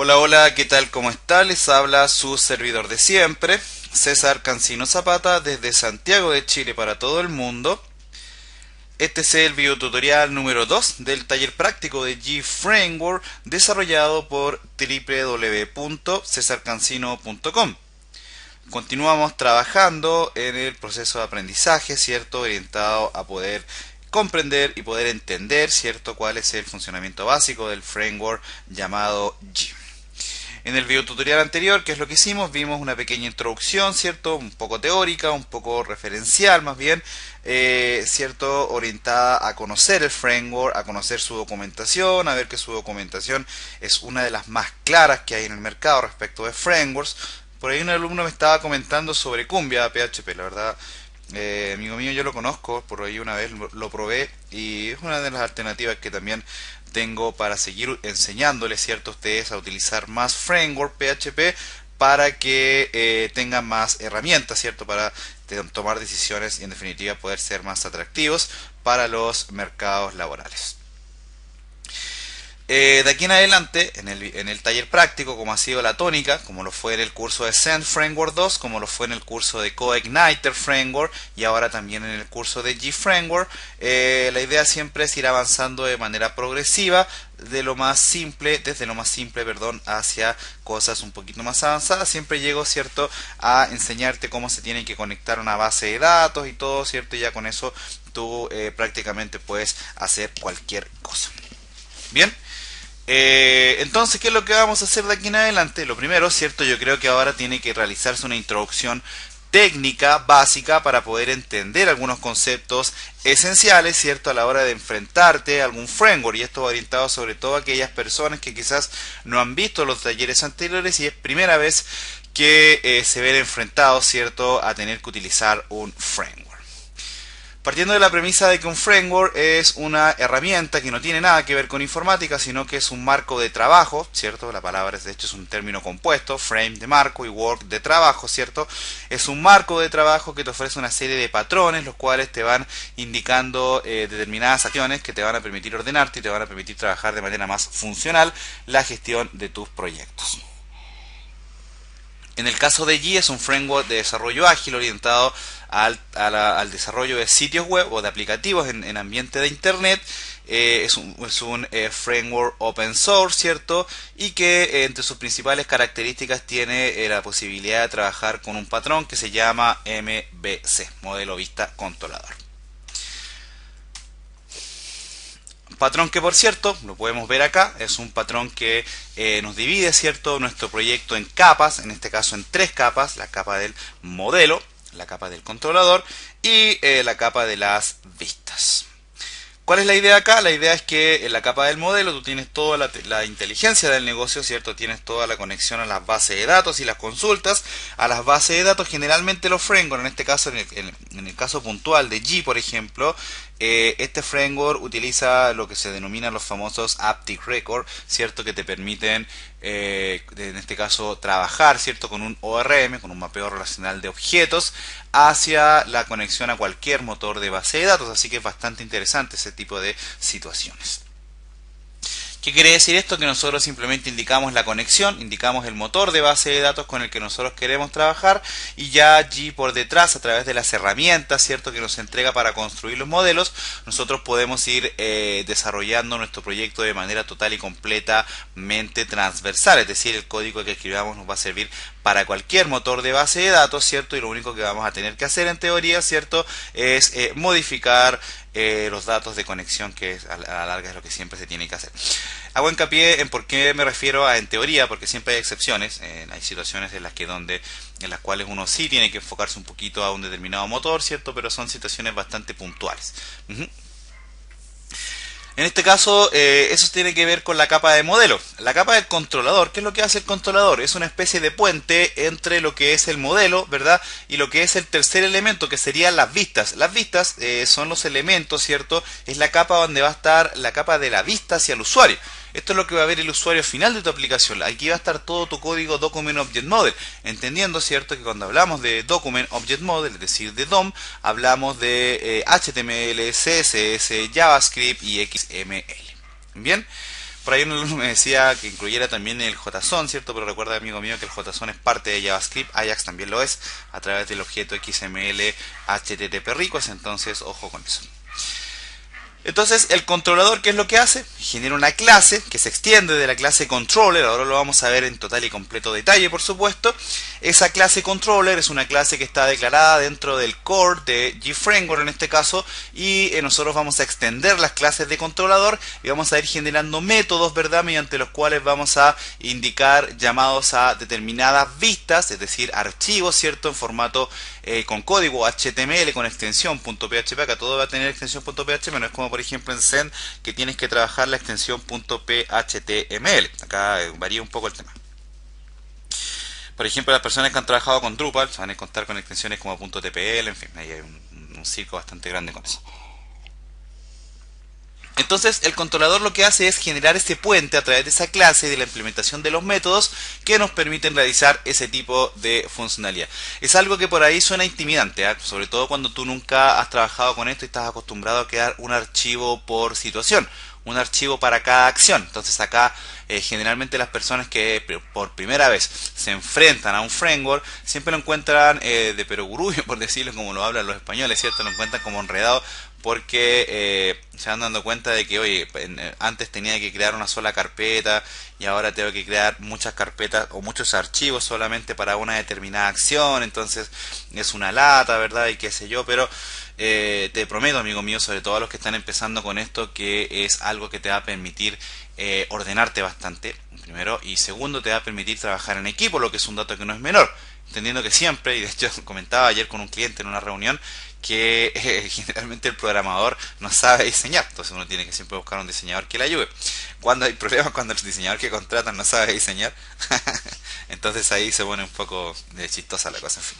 Hola, hola, ¿qué tal? ¿Cómo está? Les habla su servidor de siempre, César Cancino Zapata, desde Santiago de Chile para todo el mundo. Este es el videotutorial número 2 del taller práctico de G-Framework desarrollado por www.cesarcancino.com. Continuamos trabajando en el proceso de aprendizaje, ¿cierto? Orientado a poder comprender y poder entender, ¿cierto? Cuál es el funcionamiento básico del framework llamado G. En el videotutorial anterior, ¿qué es lo que hicimos? Vimos una pequeña introducción, ¿cierto? Un poco teórica, un poco referencial más bien, ¿cierto? Orientada a conocer el framework, a conocer su documentación, a ver que su documentación es una de las más claras que hay en el mercado respecto de frameworks. Por ahí un alumno me estaba comentando sobre Cumbia PHP, la verdad, amigo mío, yo lo conozco, por ahí una vez lo probé y es una de las alternativas que también tengo para seguir enseñándoles, ¿cierto?, a ustedes a utilizar más framework PHP para que tengan más herramientas, ¿cierto?, para tomar decisiones y en definitiva poder ser más atractivos para los mercados laborales. De aquí en adelante, en el taller práctico, como ha sido la tónica, como lo fue en el curso de Zend Framework 2, como lo fue en el curso de CodeIgniter Framework y ahora también en el curso de G-Framework, la idea siempre es ir avanzando de manera progresiva, desde lo más simple, perdón, hacia cosas un poquito más avanzadas. Siempre llego, ¿cierto?, a enseñarte cómo se tiene que conectar una base de datos y todo, ¿cierto? Y ya con eso tú prácticamente puedes hacer cualquier cosa. Bien. Entonces, ¿qué es lo que vamos a hacer de aquí en adelante? Lo primero, ¿cierto? Yo creo que ahora tiene que realizarse una introducción técnica básica para poder entender algunos conceptos esenciales, ¿cierto?, a la hora de enfrentarte a algún framework, y esto va orientado sobre todo a aquellas personas que quizás no han visto los talleres anteriores y es primera vez que se ven enfrentados, ¿cierto?, a tener que utilizar un framework. Partiendo de la premisa de que un framework es una herramienta que no tiene nada que ver con informática, sino que es un marco de trabajo, ¿cierto? La palabra de hecho es un término compuesto, frame de marco y work de trabajo, ¿cierto? Es un marco de trabajo que te ofrece una serie de patrones, los cuales te van indicando determinadas acciones que te van a permitir ordenarte y te van a permitir trabajar de manera más funcional la gestión de tus proyectos. En el caso de G es un framework de desarrollo ágil orientado al desarrollo de sitios web o de aplicativos en ambiente de internet. Es un framework open source, ¿cierto? Y que entre sus principales características tiene la posibilidad de trabajar con un patrón que se llama MVC, modelo vista controlador. Patrón que, por cierto, lo podemos ver acá, es un patrón que nos divide, ¿cierto?, nuestro proyecto en capas, en este caso en tres capas: la capa del modelo, la capa del controlador y la capa de las vistas. ¿Cuál es la idea acá? La idea es que en la capa del modelo tú tienes toda la inteligencia del negocio, ¿cierto? Tienes toda la conexión a las bases de datos y las consultas a las bases de datos. Generalmente los frameworks, en este caso, en el caso puntual de G, por ejemplo, este framework utiliza lo que se denominan los famosos Aptic Record, ¿cierto?, que te permiten, en este caso, trabajar, ¿cierto?, con un ORM, con un mapeo relacional de objetos, hacia la conexión a cualquier motor de base de datos. Así que es bastante interesante ese tipo de situaciones. ¿Qué quiere decir esto? Que nosotros simplemente indicamos la conexión, indicamos el motor de base de datos con el que nosotros queremos trabajar, y ya allí por detrás, a través de las herramientas, ¿cierto?, que nos entrega para construir los modelos, nosotros podemos ir desarrollando nuestro proyecto de manera total y completamente transversal. Es decir, el código que escribamos nos va a servir para cualquier motor de base de datos, ¿cierto? Y lo único que vamos a tener que hacer en teoría, ¿cierto?, es modificar los datos de conexión, que a la larga es lo que siempre se tiene que hacer. Hago hincapié en por qué me refiero a en teoría, porque siempre hay excepciones. Hay situaciones en las cuales uno sí tiene que enfocarse un poquito a un determinado motor, ¿cierto? Pero son situaciones bastante puntuales. En este caso, eso tiene que ver con la capa de modelo. La capa del controlador, ¿qué es lo que hace el controlador? Es una especie de puente entre lo que es el modelo, ¿verdad?, y lo que es el tercer elemento, que serían las vistas. Las vistas son los elementos, ¿cierto? Es la capa donde va a estar la capa de la vista hacia el usuario. Esto es lo que va a ver el usuario final de tu aplicación. Aquí va a estar todo tu código Document Object Model. Entendiendo, ¿cierto?, que cuando hablamos de Document Object Model, es decir, de DOM, hablamos de HTML, CSS, JavaScript y XML. Bien. Por ahí un alumno me decía que incluyera también el JSON, ¿cierto? Pero recuerda, amigo mío, que el JSON es parte de JavaScript, Ajax también lo es, a través del objeto XML HTTP Request, entonces ojo con eso. Entonces el controlador, ¿qué es lo que hace? Genera una clase que se extiende de la clase controller, ahora lo vamos a ver en total y completo detalle, por supuesto. Esa clase controller es una clase que está declarada dentro del core de GFramework en este caso, y nosotros vamos a extender las clases de controlador y vamos a ir generando métodos, ¿verdad?, mediante los cuales vamos a indicar llamados a determinadas vistas, es decir, archivos, ¿cierto?, en formato con código HTML con extensión .php. Acá todo va a tener extensión .php, no es como por ejemplo en Zen que tienes que trabajar la extensión .phtml. Acá varía un poco el tema. Por ejemplo, las personas que han trabajado con Drupal se van a encontrar con extensiones como .tpl, en fin, ahí hay un circo bastante grande con eso. Entonces el controlador lo que hace es generar este puente a través de esa clase y de la implementación de los métodos que nos permiten realizar ese tipo de funcionalidad. Es algo que por ahí suena intimidante, ¿eh? Sobre todo cuando tú nunca has trabajado con esto y estás acostumbrado a crear un archivo por situación, un archivo para cada acción. Entonces acá generalmente las personas que por primera vez se enfrentan a un framework siempre lo encuentran de perogrullo, por decirlo como lo hablan los españoles, ¿cierto? Lo encuentran como enredado porque se van dando cuenta de que, oye, antes tenía que crear una sola carpeta y ahora tengo que crear muchas carpetas o muchos archivos solamente para una determinada acción, entonces es una lata, ¿verdad? Y qué sé yo, pero te prometo, amigo mío, sobre todo a los que están empezando con esto, que es algo que te va a permitir ordenarte bastante, primero, y segundo, te va a permitir trabajar en equipo, lo que es un dato que no es menor, entendiendo que siempre, y de hecho comentaba ayer con un cliente en una reunión, que generalmente el programador no sabe diseñar, entonces uno tiene que siempre buscar un diseñador que le ayude. Cuando hay problemas, cuando el diseñador que contratan no sabe diseñar, entonces ahí se pone un poco chistosa la cosa, en fin.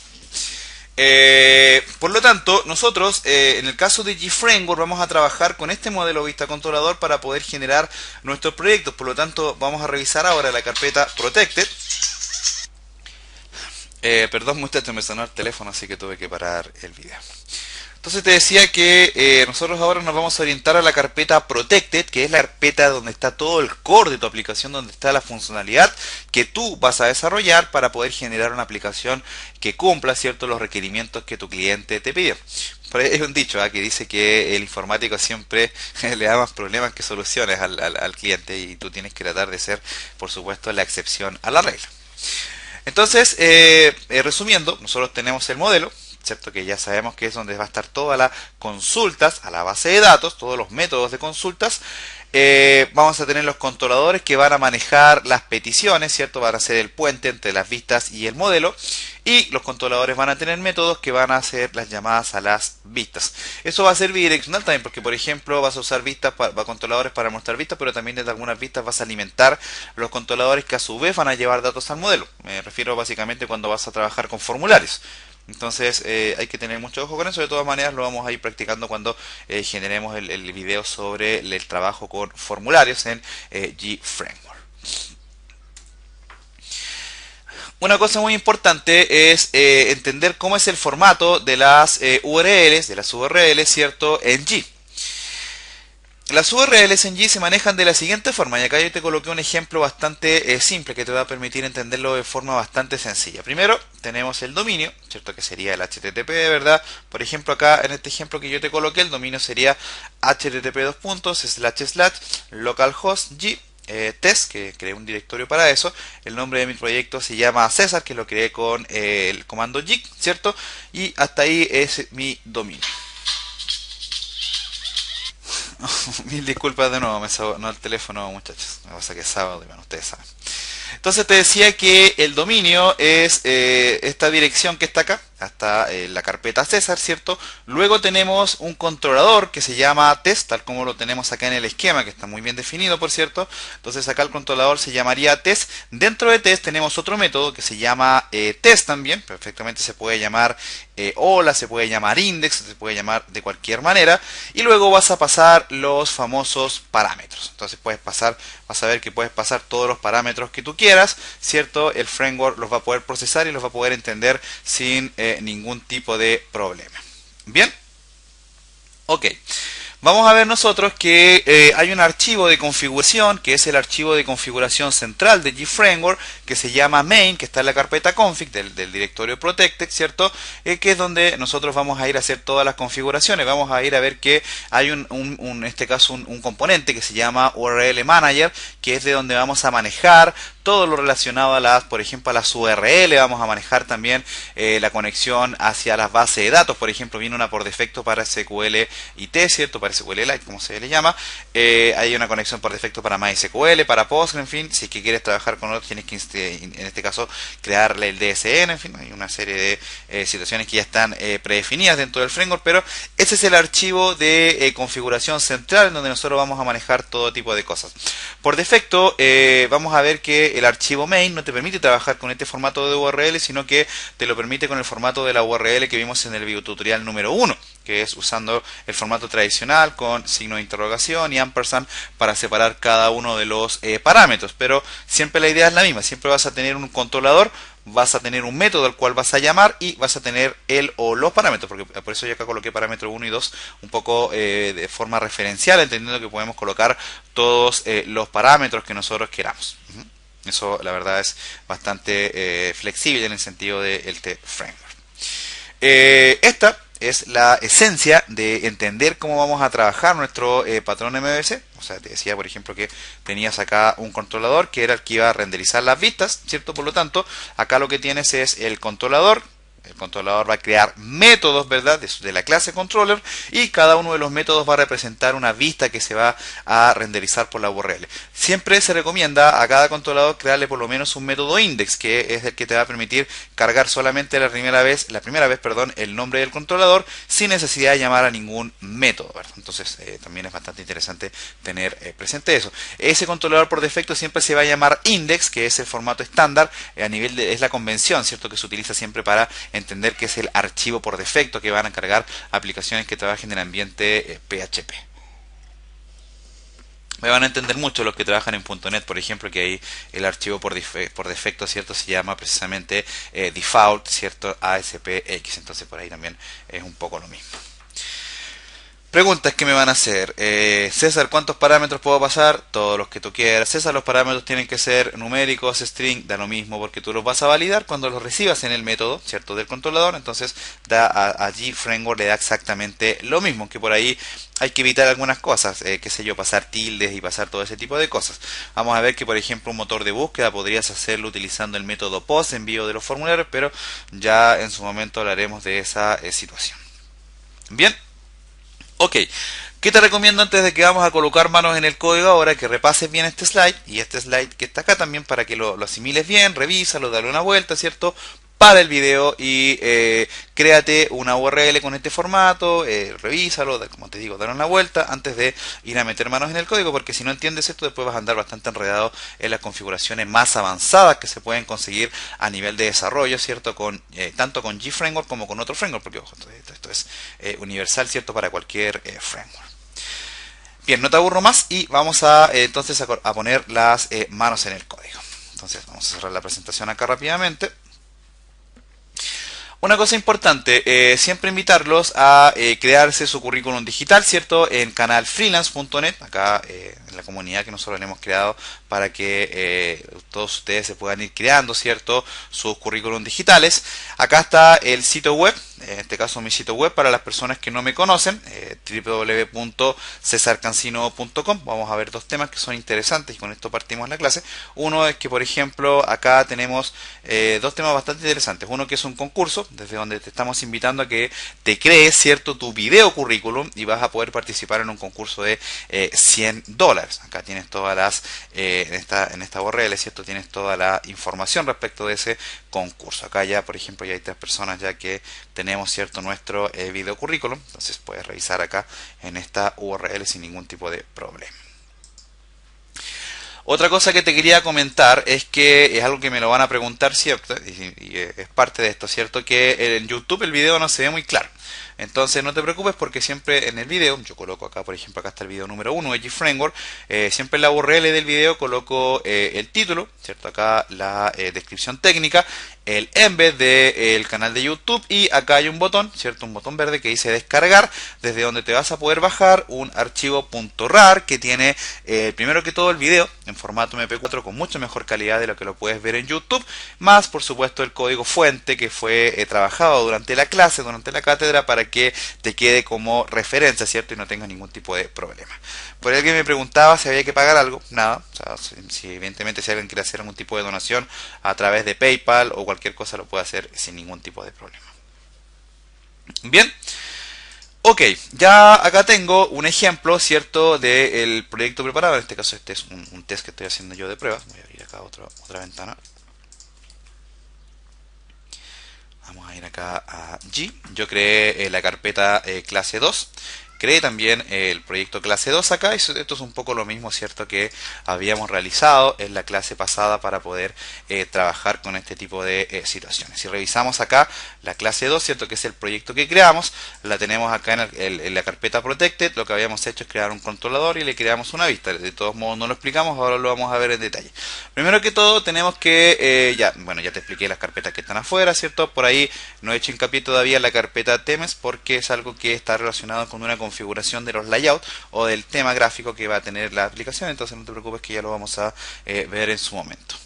Por lo tanto, nosotros en el caso de GFramework vamos a trabajar con este modelo vista controlador para poder generar nuestros proyectos. Por lo tanto, vamos a revisar ahora la carpeta Protected. Perdón muchachos, me sonó el teléfono, así que tuve que parar el video. Entonces te decía que nosotros ahora nos vamos a orientar a la carpeta Protected, que es la carpeta donde está todo el core de tu aplicación, donde está la funcionalidad que tú vas a desarrollar para poder generar una aplicación que cumpla, ¿cierto?, los requerimientos que tu cliente te pide. Por ahí hay un dicho que dice que el informático siempre le da más problemas que soluciones al cliente, y tú tienes que tratar de ser, por supuesto, la excepción a la regla. Entonces, resumiendo, nosotros tenemos el modelo, ¿cierto?, que ya sabemos que es donde va a estar todas las consultas a la base de datos, todos los métodos de consultas. Vamos a tener los controladores que van a manejar las peticiones, ¿cierto? Van a ser el puente entre las vistas y el modelo. Y los controladores van a tener métodos que van a hacer las llamadas a las vistas. Eso va a ser bidireccional también, porque por ejemplo vas a usar vistas controladores para mostrar vistas, pero también desde algunas vistas vas a alimentar los controladores que a su vez van a llevar datos al modelo. Me refiero básicamente cuando vas a trabajar con formularios. Entonces hay que tener mucho ojo con eso. De todas maneras lo vamos a ir practicando cuando generemos el video sobre el trabajo con formularios en GFramework. Una cosa muy importante es entender cómo es el formato de las URLs, ¿cierto?, en G. Las URLs en G se manejan de la siguiente forma, y acá yo te coloqué un ejemplo bastante simple que te va a permitir entenderlo de forma bastante sencilla. Primero tenemos el dominio, ¿cierto?, que sería el HTTP, ¿verdad? Por ejemplo, acá en este ejemplo que yo te coloqué, el dominio sería http://localhost G test, que creé un directorio para eso. El nombre de mi proyecto se llama César, que lo creé con el comando git, ¿cierto? Y hasta ahí es mi dominio. Mil disculpas de nuevo, me sonó el teléfono, muchachos. Me pasa que es sábado y bueno, ustedes saben. Entonces te decía que el dominio es esta dirección que está acá, hasta la carpeta César, ¿cierto? Luego tenemos un controlador que se llama test, tal como lo tenemos acá en el esquema, que está muy bien definido, por cierto. Entonces acá el controlador se llamaría test. Dentro de test tenemos otro método que se llama test también. Perfectamente se puede llamar hola, se puede llamar index, se puede llamar de cualquier manera. Y luego vas a pasar los famosos parámetros. Entonces vas a ver que puedes pasar todos los parámetros que tú quieras, ¿cierto? El framework los va a poder procesar y los va a poder entender sin ningún tipo de problema. Bien, ok. Vamos a ver nosotros que hay un archivo de configuración, que es el archivo de configuración central de GFramework, que se llama main, que está en la carpeta config del directorio protected, ¿cierto? Que es donde nosotros vamos a ir a hacer todas las configuraciones. Vamos a ir a ver que hay en este caso un componente que se llama URL Manager, que es de donde vamos a manejar todo lo relacionado a las, por ejemplo, a las URL. Vamos a manejar también la conexión hacia las bases de datos. Por ejemplo, viene una por defecto para SQLite, ¿cierto? Para SQLite, como se le llama. Hay una conexión por defecto para MySQL, para Postgre, en fin. Si es que quieres trabajar con otros, tienes que, en este caso, crearle el DSN. En fin, hay una serie de situaciones que ya están predefinidas dentro del framework, pero ese es el archivo de configuración central en donde nosotros vamos a manejar todo tipo de cosas. Por defecto, vamos a ver que el archivo main no te permite trabajar con este formato de URL, sino que te lo permite con el formato de la URL que vimos en el videotutorial número 1, que es usando el formato tradicional con signo de interrogación y ampersand para separar cada uno de los parámetros. Pero siempre la idea es la misma, siempre vas a tener un controlador, vas a tener un método al cual vas a llamar y vas a tener el o los parámetros, porque por eso yo acá coloqué parámetro 1 y 2 un poco de forma referencial, entendiendo que podemos colocar todos los parámetros que nosotros queramos. Eso la verdad es bastante flexible en el sentido del T-Framework. Esta es la esencia de entender cómo vamos a trabajar nuestro patrón MVC. O sea, te decía, por ejemplo, que tenías acá un controlador que era el que iba a renderizar las vistas, ¿cierto? Por lo tanto, acá lo que tienes es el controlador. El controlador va a crear métodos, ¿verdad?, de la clase controller, y cada uno de los métodos va a representar una vista que se va a renderizar por la URL. Siempre se recomienda a cada controlador crearle por lo menos un método index, que es el que te va a permitir cargar solamente la primera vez, el nombre del controlador sin necesidad de llamar a ningún método, ¿verdad? Entonces también es bastante interesante tener presente eso. Ese controlador por defecto siempre se va a llamar index, que es el formato estándar a nivel es la convención, ¿cierto?, que se utiliza siempre para entender que es el archivo por defecto que van a cargar aplicaciones que trabajen en el ambiente PHP. Me van a entender mucho los que trabajan en .NET, por ejemplo, que ahí el archivo por defecto, ¿cierto?, se llama precisamente default, ¿cierto?, ASPX. Entonces por ahí también es un poco lo mismo. Preguntas que me van a hacer. César, ¿cuántos parámetros puedo pasar? Todos los que tú quieras. César, los parámetros tienen que ser numéricos, string, da lo mismo, porque tú los vas a validar cuando los recibas en el método, ¿cierto?, del controlador. Entonces allí Framework le da exactamente lo mismo, que por ahí hay que evitar algunas cosas, qué sé yo, pasar tildes y pasar todo ese tipo de cosas. Vamos a ver que, por ejemplo, un motor de búsqueda podrías hacerlo utilizando el método post, envío de los formularios, pero ya en su momento hablaremos de esa situación. Bien. Ok, ¿qué te recomiendo antes de que vamos a colocar manos en el código ahora? Que repases bien este slide y este slide que está acá también para que lo asimiles bien, revísalo, dale una vuelta, ¿cierto? Para el video y créate una URL con este formato, revísalo, como te digo, dale una vuelta antes de ir a meter manos en el código, porque si no entiendes esto después vas a andar bastante enredado en las configuraciones más avanzadas que se pueden conseguir a nivel de desarrollo, ¿cierto? Tanto con GFramework como con otro framework, porque ojo, esto es universal, ¿cierto?, para cualquier framework. Bien, no te aburro más y vamos entonces a poner las manos en el código. Entonces vamos a cerrar la presentación acá rápidamente. Una cosa importante, siempre invitarlos a crearse su currículum digital, ¿cierto?, en canalfreelance.net, acá en la comunidad que nosotros le hemos creado para que todos ustedes se puedan ir creando, ¿cierto?, sus currículum digitales. Acá está el sitio web, en este caso mi sitio web para las personas que no me conocen, www.cesarcancino.com. Vamos a ver dos temas que son interesantes y con esto partimos la clase. Uno es que, por ejemplo, acá tenemos dos temas bastante interesantes. Uno que es un concurso, desde donde te estamos invitando a que te crees, ¿cierto?, tu video currículum y vas a poder participar en un concurso de $100. Acá tienes todas las, en esta URL, ¿cierto?, tienes toda la información respecto de ese concurso. Acá ya, por ejemplo, ya hay 3 personas ya que tenemos, ¿cierto?, nuestro video currículum. Entonces puedes revisar acá en esta URL sin ningún tipo de problema. Otra cosa que te quería comentar es que es algo que me lo van a preguntar, ¿cierto? Y es parte de esto, ¿cierto? Que en YouTube el video no se ve muy claro. Entonces no te preocupes porque siempre en el video, yo coloco acá, por ejemplo, acá está el video número 1, Edge Framework, siempre en la URL del video coloco el título, ¿cierto? Acá la descripción técnica, el embed del canal de YouTube y acá hay un botón, ¿cierto? Un botón verde que dice descargar, desde donde te vas a poder bajar un archivo .rar que tiene, primero que todo, el video en formato MP4 con mucha mejor calidad de lo que lo puedes ver en YouTube, más por supuesto el código fuente que fue trabajado durante la clase, durante la cátedra, para que te quede como referencia, ¿cierto? Y no tengas ningún tipo de problema. Por alguien me preguntaba si había que pagar algo, nada, o sea, si evidentemente si alguien quiere hacer algún tipo de donación a través de PayPal o cualquier cosa lo puede hacer sin ningún tipo de problema. Bien. Ok, ya acá tengo un ejemplo, ¿cierto?, del proyecto preparado. En este caso este es un test que estoy haciendo yo de pruebas. Voy a abrir acá otra ventana. Vamos a ir acá a G. Yo creé la carpeta clase 2. Creé también el proyecto clase 2 acá. Esto es un poco lo mismo, ¿cierto?, que habíamos realizado en la clase pasada para poder trabajar con este tipo de situaciones. Si revisamos acá la clase 2, ¿cierto?, que es el proyecto que creamos, la tenemos acá en la carpeta Protected. Lo que habíamos hecho es crear un controlador y le creamos una vista. De todos modos no lo explicamos, ahora lo vamos a ver en detalle. Primero que todo tenemos que, ya te expliqué las carpetas que están afuera, ¿cierto? Por ahí no he hecho hincapié todavía en la carpeta temas porque es algo que está relacionado con una configuración de los layouts o del tema gráfico que va a tener la aplicación, entonces no te preocupes que ya lo vamos a ver en su momento.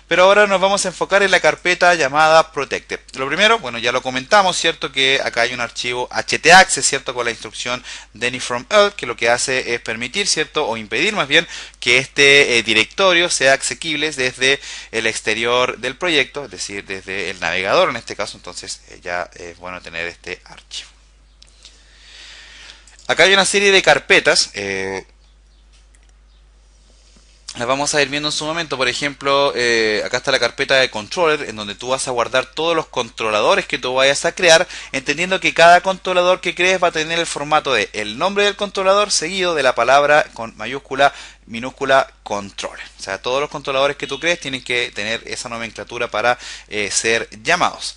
Pero ahora nos vamos a enfocar en la carpeta llamada Protected. Lo primero, bueno, ya lo comentamos, ¿cierto? Que acá hay un archivo htaccess, ¿cierto? Con la instrucción Deny from All, que lo que hace es permitir, ¿cierto? O impedir más bien que este directorio sea accesible desde el exterior del proyecto, es decir, desde el navegador en este caso. Entonces ya es bueno tener este archivo. Acá hay una serie de carpetas. Las vamos a ir viendo en su momento. Por ejemplo, acá está la carpeta de controller, en donde tú vas a guardar todos los controladores que tú vayas a crear, entendiendo que cada controlador que crees va a tener el formato de el nombre del controlador seguido de la palabra con mayúscula, minúscula, controller. O sea, todos los controladores que tú crees tienen que tener esa nomenclatura para ser llamados.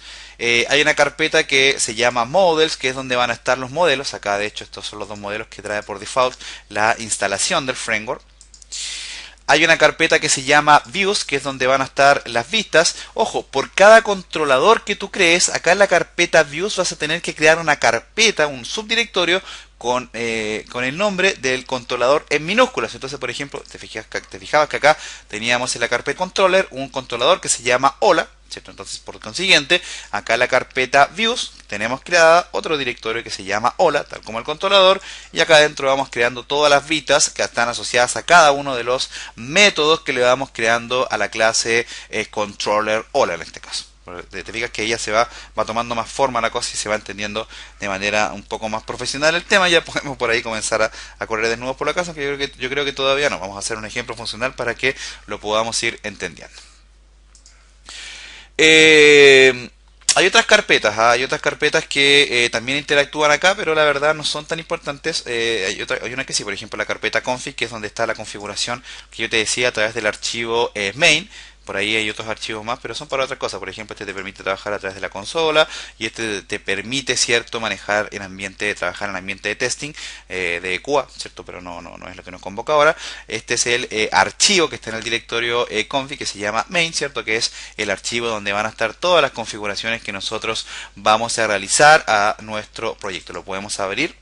Hay una carpeta que se llama Models, que es donde van a estar los modelos. Acá, de hecho, estos son los dos modelos que trae por default la instalación del framework. Hay una carpeta que se llama Views, que es donde van a estar las vistas. Ojo, por cada controlador que tú crees, acá en la carpeta Views vas a tener que crear una carpeta, un subdirectorio con el nombre del controlador en minúsculas. Entonces, por ejemplo, te fijabas que acá teníamos en la carpeta controller un controlador que se llama Hola, ¿cierto? Entonces, por consiguiente, acá en la carpeta Views tenemos creada otro directorio que se llama Hola, tal como el controlador, y acá adentro vamos creando todas las vistas que están asociadas a cada uno de los métodos que le vamos creando a la clase controller Hola en este caso. Te fijas que ella va tomando más forma la cosa y se va entendiendo de manera un poco más profesional el tema. Ya podemos por ahí comenzar a correr desnudos por la casa, que yo creo que todavía no. Vamos a hacer un ejemplo funcional para que lo podamos ir entendiendo. Hay otras carpetas que también interactúan acá, pero la verdad no son tan importantes. Hay una que sí, por ejemplo la carpeta config, que es donde está la configuración que yo te decía a través del archivo main. Por ahí hay otros archivos más, pero son para otra cosa. Por ejemplo, este te permite trabajar a través de la consola y este te permite, ¿cierto?, trabajar en ambiente de testing de QA, ¿cierto? Pero no es lo que nos convoca ahora. Este es el archivo que está en el directorio config, que se llama main, ¿cierto?, que es el archivo donde van a estar todas las configuraciones que nosotros vamos a realizar a nuestro proyecto. Lo podemos abrir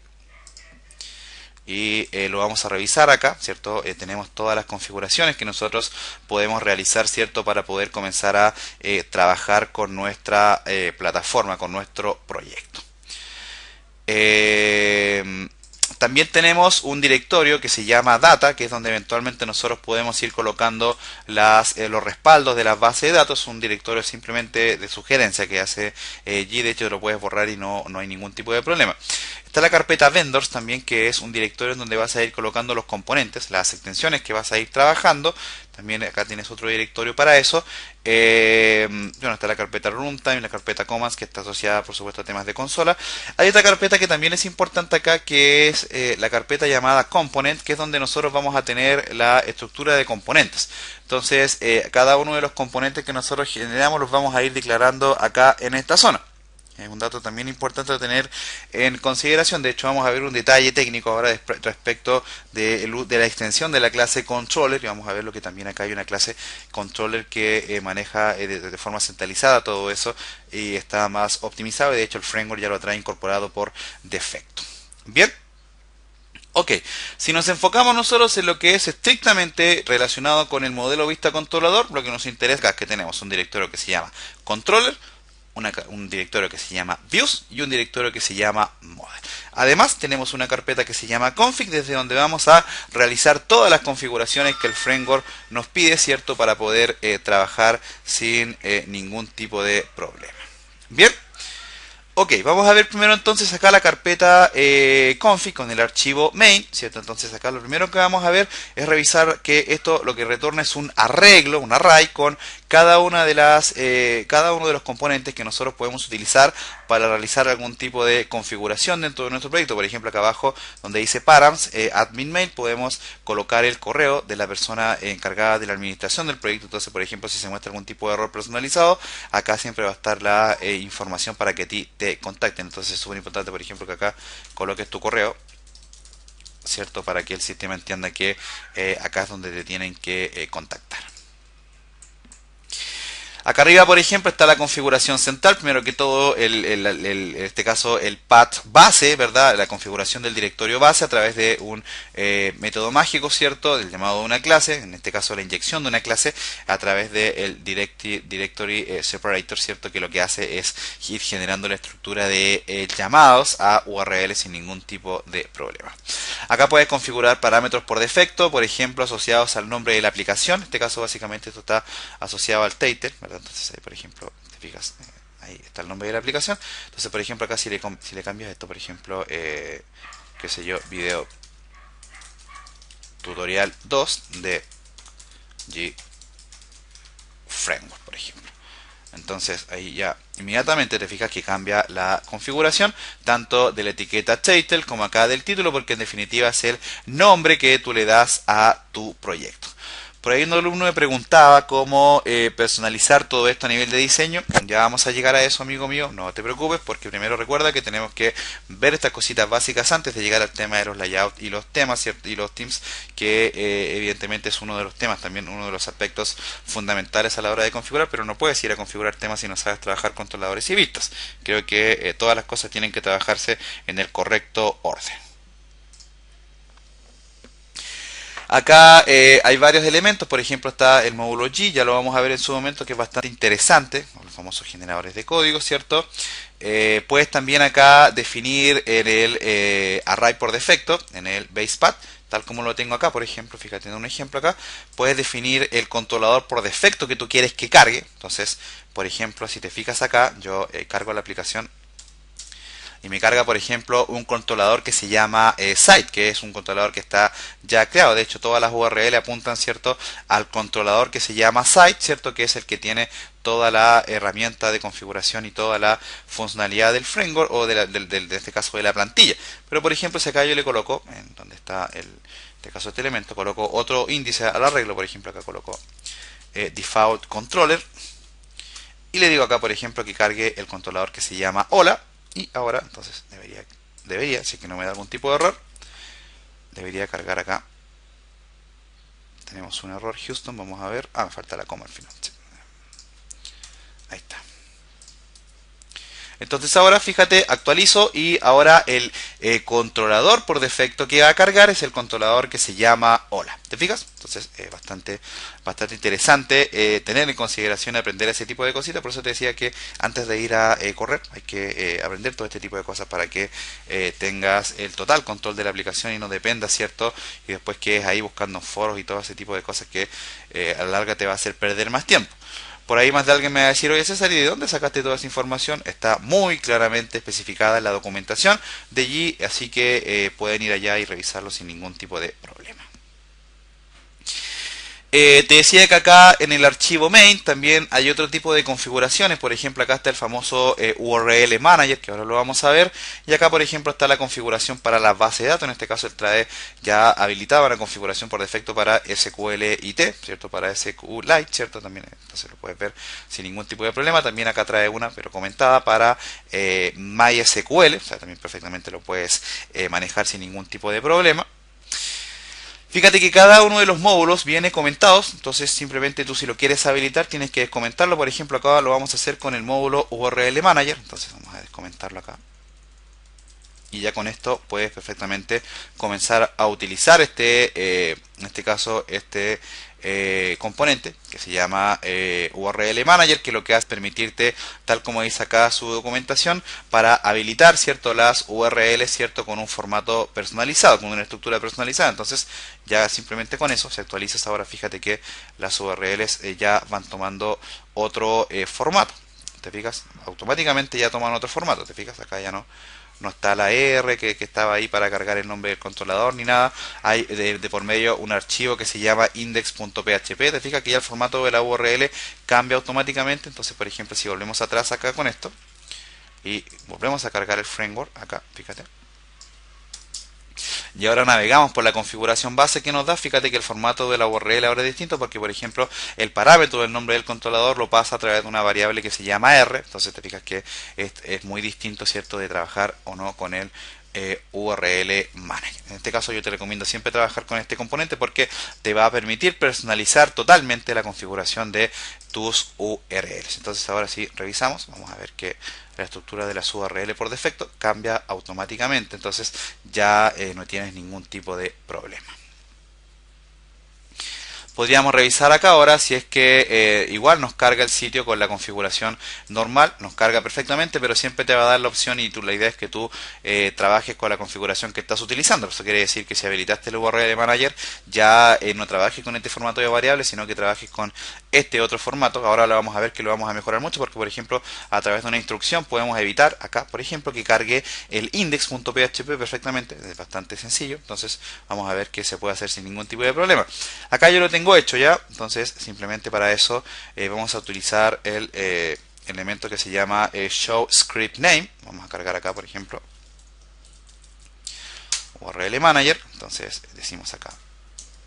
y lo vamos a revisar acá, ¿cierto? Tenemos todas las configuraciones que nosotros podemos realizar, ¿cierto?, para poder comenzar a trabajar con nuestra plataforma, con nuestro proyecto. También tenemos un directorio que se llama Data, que es donde eventualmente nosotros podemos ir colocando los respaldos de las bases de datos. Un directorio simplemente de sugerencia que hace G, de hecho lo puedes borrar y no hay ningún tipo de problema. Está la carpeta Vendors también, que es un directorio en donde vas a ir colocando los componentes, las extensiones que vas a ir trabajando. También acá tienes otro directorio para eso. Bueno, está la carpeta Runtime, la carpeta Commands, que está asociada por supuesto a temas de consola. Hay otra carpeta que también es importante acá, que es la carpeta llamada Component, que es donde nosotros vamos a tener la estructura de componentes. Entonces, cada uno de los componentes que nosotros generamos los vamos a ir declarando acá en esta zona. Es un dato también importante a tener en consideración. De hecho, vamos a ver un detalle técnico ahora respecto de la extensión de la clase controller. Y vamos a ver lo que también acá hay una clase controller que maneja de forma centralizada todo eso y está más optimizado. Y de hecho, el framework ya lo trae incorporado por defecto. Bien. Ok, si nos enfocamos nosotros en lo que es estrictamente relacionado con el modelo vista controlador, lo que nos interesa es que tenemos un directorio que se llama controller, un directorio que se llama views y un directorio que se llama model. Además tenemos una carpeta que se llama config, desde donde vamos a realizar todas las configuraciones que el framework nos pide, ¿cierto? Para poder trabajar sin ningún tipo de problema. Bien. Ok, vamos a ver primero entonces acá la carpeta config con el archivo main, ¿cierto? Entonces acá lo primero que vamos a ver es revisar que esto lo que retorna es un arreglo, un array con cada uno de los componentes que nosotros podemos utilizar para realizar algún tipo de configuración dentro de nuestro proyecto. Por ejemplo, acá abajo donde dice params, admin mail, podemos colocar el correo de la persona encargada de la administración del proyecto. Entonces, por ejemplo, si se muestra algún tipo de error personalizado, acá siempre va a estar la información para que te contacten. Entonces es súper importante, por ejemplo, que acá coloques tu correo, ¿cierto? Para que el sistema entienda que acá es donde te tienen que contactar. Acá arriba, por ejemplo, está la configuración central. Primero que todo, en este caso, el path base, ¿verdad? La configuración del directorio base a través de un método mágico, ¿cierto? Del llamado de una clase, en este caso la inyección de una clase, a través del directory separator, ¿cierto? Que lo que hace es ir generando la estructura de llamados a URL sin ningún tipo de problema. Acá puedes configurar parámetros por defecto, por ejemplo, asociados al nombre de la aplicación. En este caso, básicamente, esto está asociado al title, ¿verdad? Entonces ahí, por ejemplo, te fijas, ahí está el nombre de la aplicación. Entonces, por ejemplo, acá si le cambias esto, por ejemplo, qué sé yo, video tutorial 2 de G Framework, por ejemplo. Entonces ahí ya inmediatamente te fijas que cambia la configuración tanto de la etiqueta title como acá del título, porque en definitiva es el nombre que tú le das a tu proyecto. Por ahí un alumno me preguntaba cómo personalizar todo esto a nivel de diseño. Ya vamos a llegar a eso, amigo mío. No te preocupes, porque primero recuerda que tenemos que ver estas cositas básicas antes de llegar al tema de los layouts y los temas, ¿cierto? Y los themes, que evidentemente es uno de los temas, también uno de los aspectos fundamentales a la hora de configurar, pero no puedes ir a configurar temas si no sabes trabajar controladores y vistas. Creo que todas las cosas tienen que trabajarse en el correcto orden. Acá hay varios elementos, por ejemplo está el módulo G, ya lo vamos a ver en su momento, que es bastante interesante, los famosos generadores de código, ¿cierto? Puedes también acá definir en el array por defecto, en el base path, tal como lo tengo acá, por ejemplo, fíjate en un ejemplo acá, puedes definir el controlador por defecto que tú quieres que cargue. Entonces, por ejemplo, si te fijas acá, yo cargo la aplicación y me carga, por ejemplo, un controlador que se llama site, que es un controlador que está ya creado. De hecho, todas las URL apuntan, ¿cierto?, al controlador que se llama site, ¿cierto?, que es el que tiene toda la herramienta de configuración y toda la funcionalidad del framework o de este caso de la plantilla. Pero, por ejemplo, si acá yo le coloco, en donde está en este caso este elemento, coloco otro índice al arreglo, por ejemplo, acá coloco default controller y le digo acá, por ejemplo, que cargue el controlador que se llama hola. Y ahora, entonces, debería, si es que no me da algún tipo de error, debería cargar acá. Tenemos un error, Houston, vamos a ver. Me falta la coma al final. Sí. Ahí está. Entonces ahora, fíjate, actualizo y ahora el controlador por defecto que va a cargar es el controlador que se llama hola. ¿Te fijas? Entonces es bastante interesante tener en consideración aprender ese tipo de cositas. Por eso te decía que antes de ir a correr hay que aprender todo este tipo de cosas para que tengas el total control de la aplicación y no dependas, ¿cierto? Y después quedes ahí buscando foros y todo ese tipo de cosas que a la larga te va a hacer perder más tiempo. Por ahí más de alguien me va a decir, oye César, ¿y de dónde sacaste toda esa información? Está muy claramente especificada en la documentación de allí, así que pueden ir allá y revisarlo sin ningún tipo de problema. Te decía que acá en el archivo main también hay otro tipo de configuraciones. Por ejemplo, acá está el famoso URL Manager, que ahora lo vamos a ver. Y acá, por ejemplo, está la configuración para la base de datos. En este caso, él trae ya habilitada una configuración por defecto para SQLite, ¿cierto? Para SQLite, ¿cierto? También, entonces lo puedes ver sin ningún tipo de problema. También acá trae una, pero comentada, para MySQL. O sea, también perfectamente lo puedes manejar sin ningún tipo de problema. Fíjate que cada uno de los módulos viene comentados, entonces simplemente tú si lo quieres habilitar tienes que descomentarlo. Por ejemplo, acá lo vamos a hacer con el módulo URL Manager, entonces vamos a descomentarlo acá. Y ya con esto puedes perfectamente comenzar a utilizar en este caso, componente que se llama URL Manager, que lo que hace es permitirte, tal como dice acá su documentación, para habilitar, ¿cierto?, las URLs, ¿cierto?, con un formato personalizado, con una estructura personalizada. Entonces ya simplemente con eso, si actualizas ahora, fíjate que las URLs ya van tomando otro formato. ¿Te fijas? Automáticamente ya toman otro formato. ¿Te fijas? Acá ya no está la R que estaba ahí para cargar el nombre del controlador ni nada. Hay de por medio un archivo que se llama index.php. Te fijas que ya el formato de la URL cambia automáticamente. Entonces, por ejemplo, si volvemos atrás acá con esto y volvemos a cargar el framework acá, fíjate. Y ahora navegamos por la configuración base que nos da. Fíjate que el formato de la URL ahora es distinto porque, por ejemplo, el parámetro del nombre del controlador lo pasa a través de una variable que se llama R. Entonces te fijas que es muy distinto, ¿cierto?, de trabajar o no con el URL Manager. En este caso yo te recomiendo siempre trabajar con este componente porque te va a permitir personalizar totalmente la configuración de tus URLs. Entonces ahora sí revisamos, vamos a ver que la estructura de las URL por defecto cambia automáticamente, entonces ya no tienes ningún tipo de problema. Podríamos revisar acá ahora si es que igual nos carga el sitio con la configuración normal, nos carga perfectamente, pero siempre te va a dar la opción y la idea es que tú trabajes con la configuración que estás utilizando. Eso quiere decir que si habilitaste el URL Manager ya no trabajes con este formato de variables, sino que trabajes con este otro formato. Ahora lo vamos a ver que lo vamos a mejorar mucho porque, por ejemplo, a través de una instrucción podemos evitar acá, por ejemplo, que cargue el index.php perfectamente. Es bastante sencillo, entonces vamos a ver que se puede hacer sin ningún tipo de problema. Acá yo lo tengo hecho ya, entonces simplemente para eso vamos a utilizar el elemento que se llama show script name. Vamos a cargar acá, por ejemplo, URL Manager. Entonces decimos acá,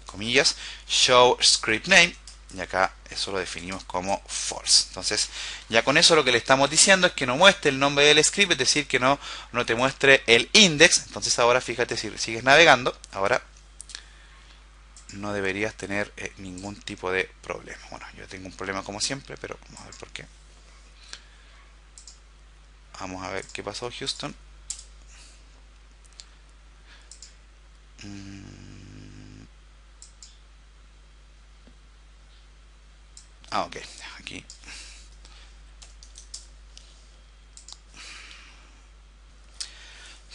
comillas, show script name, y acá eso lo definimos como false. Entonces ya con eso lo que le estamos diciendo es que no muestre el nombre del script, es decir, que no te muestre el index. Entonces ahora fíjate, si sigues navegando, ahora no deberías tener ningún tipo de problema. Bueno, yo tengo un problema como siempre, pero vamos a ver por qué. Vamos a ver qué pasó, Houston. Ok, aquí.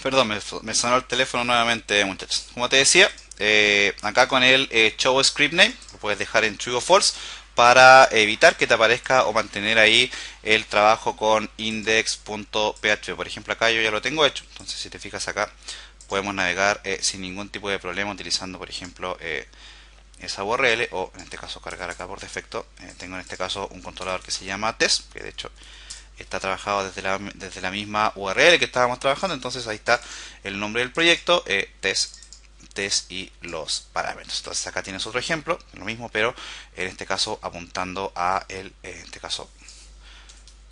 Perdón, me sonó el teléfono nuevamente, muchachos. Como te decía, acá con el show script name lo puedes dejar en true o false para evitar que te aparezca o mantener ahí el trabajo con index.php. Por ejemplo, acá yo ya lo tengo hecho. Entonces, si te fijas acá, podemos navegar sin ningún tipo de problema utilizando, por ejemplo, esa URL, o en este caso cargar acá por defecto. Tengo en este caso un controlador que se llama test, que de hecho está trabajado desde la misma URL que estábamos trabajando. Entonces ahí está el nombre del proyecto, test y los parámetros. Entonces acá tienes otro ejemplo, lo mismo, pero en este caso apuntando a en este caso,